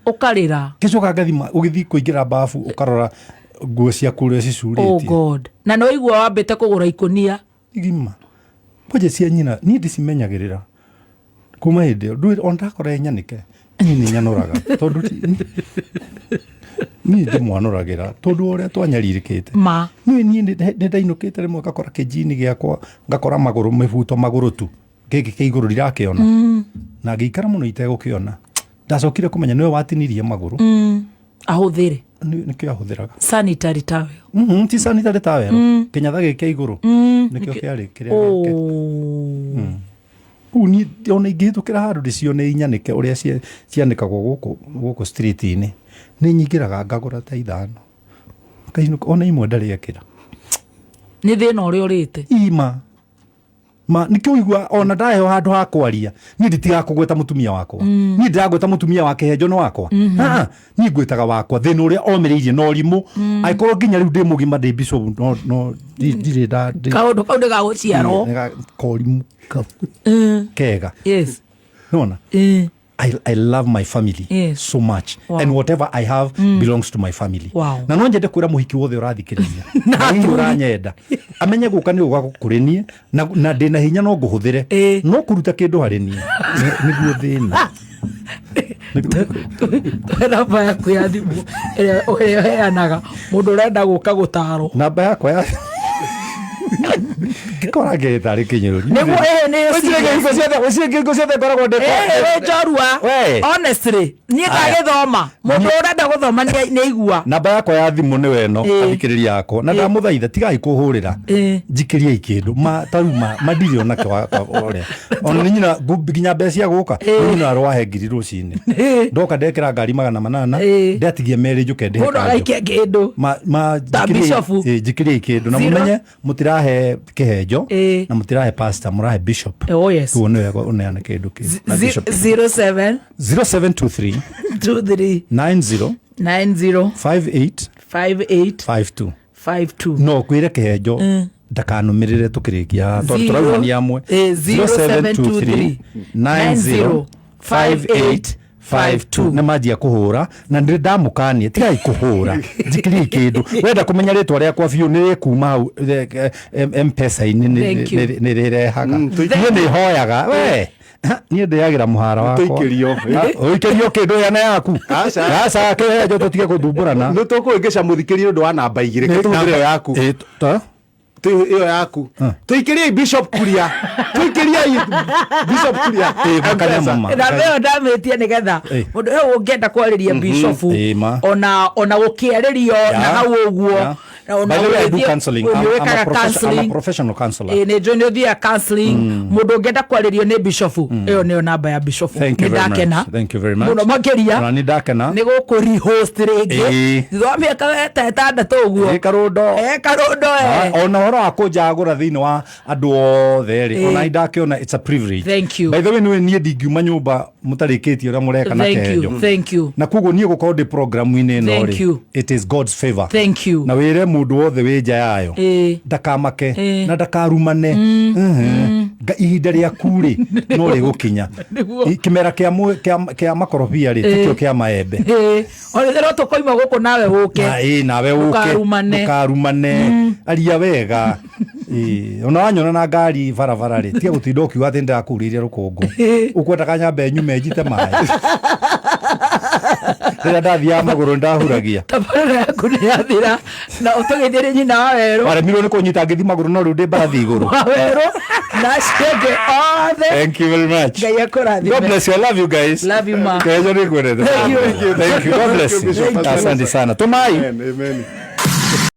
S1: Ukarira.
S3: Kicoka ngathima ugithi kuingira bafu ukarora nguo cia kuria cicurite.
S1: Oh God. Na no igwa wambete kugura ikunia.
S3: Igima. Kwaje cia nyina ni ndicimenyagirira. Kuma hindi ndu ondakora nyanike. Ni nyanuraga. Tondu ni ndi mwanuragira tondu uria twanyaririkite
S1: ma
S3: ni ndainukite rimwe ngakora kijini giakwa ngakora maguru mibuto maguru tu giki kiiguru rirakiona na ngikara muno itegukiona ndacokire kumenya niwe watinirie maguru
S1: ahuthire
S3: nikio ahuthiraga
S1: sanitary towel
S3: ti sanitary towel kinyatha giki iguru nikio kiari kiria uni ona ingihitukira handu ndicione inyanike uria cianikagwo guku street-ini ni nyingiraga ngagura ta 5 kainuka ona imwe ndari akira
S1: ni thina uri urite
S3: ima ma nikio igwa ona ndaheho handu ha kwaria ni nditiga kugweta mutumia wakwa ni ndiragweta mutumia wake hejo no wakwa ni ngwetaga wakwa thina uria omiriirie no rimu aikorwo nginya riu ndi mugima ndi bishop no ndire da
S1: kaundu kau ga guciarwo
S3: korimu kega nona I love my family so much. And whatever I have belongs to my family. Na no njende kwira muhiki wothe urathikiriria na uranyenda amenye guka ni ugakurinie na ndina hinya no nguhuthire no kuruta kindu hari nie niguo thina
S1: namba yaku ya thimu ĩrĩa heanaga mũndũ ũrenda gũka gũtarwo
S3: namba yakwa ya kora ngethari kinyururi
S1: niguo
S3: ucienge ngoragwo ndeko
S1: njorua honestly niĩ ndagĩthoma mũndũ ũrenda gũthoma nĩ igua
S3: namba yakwa ya thimũ nĩ weno athikĩrĩria yakwa na ndamũthaitha tigai kũhũrĩra njikĩriai kĩndũ taruma mandiri onake ũrĩa ona nyina nginya mbeca cia gũka nyina arwahe ngiri rũcinĩ ndoka ndekĩra ngari 800 ndatigia merĩ njũke ndĩhe
S1: mũndũ agaikia kĩndũ
S3: njikĩriai kĩndũ na mũmenye mũtirahe kihejo na mutirahe pastor murahe bishop tuo ni wega uneane kindu ki
S1: 07
S3: 0723 90 58 52 no kwire kihejo ndakanumirire tukirikia tondu turaumania amwe
S1: 0723 905852
S3: na majia kuhura na ndire ndamukanie tigai kuhura njikiri kindu wenda kumenya ritwa riakwa biu ni kuma M-Pesa-ini ni rirehaga ni hoyaga we niä ndä agä ra må hara wakwa å ikä kindu yana yaku aca kehejo tå tige gå thumbårana
S2: nä tå kå ingä ca må thikä ria å ndå wa namba igä rä tå ä yo yaku ä yo yaku tå ikä riai Bishop Kuria tå ikä riai Bishop Kuria
S1: na ä yo ndamä tie nä getha må ndå å å ngä enda kwarä ria Bishop ona gå kä arä rio na hau å guo nä njå nä å thiaga må ndå å ngä enda kwarä rio nä Bishop ä yo nä yo namba ya Bishop nä ndakena må no makä ria nä gå kå rä ngä thutha wa mä aka ta ätandatå å guo karå ndo
S3: ona horo wa kå njagå ra thä inä wa andå othe rä ona ndakä ona it's a privilege by the way niä ndingiuma nyå mba må tarä kä tie å rä a må reka na kejo na koguo niä gå korwo ndä programu-inä ä no rä it is God's favor na wä re må ndå wothe wä nja yayo ndakamake na ndakarumane ihinda rä aku rä no rä gå kinya kä mera kä a makorobia rä tikio kä a maembe
S1: orä tå koima gå kå nawe gå ke
S3: nawe gå karumane aria wega ona wanyona na ngari barabara rä tiga gå tinda å kiuga atä ndakurä irie rå kå ngå å kwendaga nyambe nyume njite maä rä rä a ndathiaga magå rå ndahuragia
S1: tabarä yaku nä yathira na å tå geithie rä nyina wa werå
S3: waremirwo nä kå nyita ngä thi magå rå no rä u ndä mbarathi igå rå
S1: wa werå na cienge othe
S3: thank you very much
S1: ngai akå rathime
S3: God bless you I love you guys
S1: love you ma
S3: kejo nä kwendete thank you God bless you asante sana tumai
S2: Amen.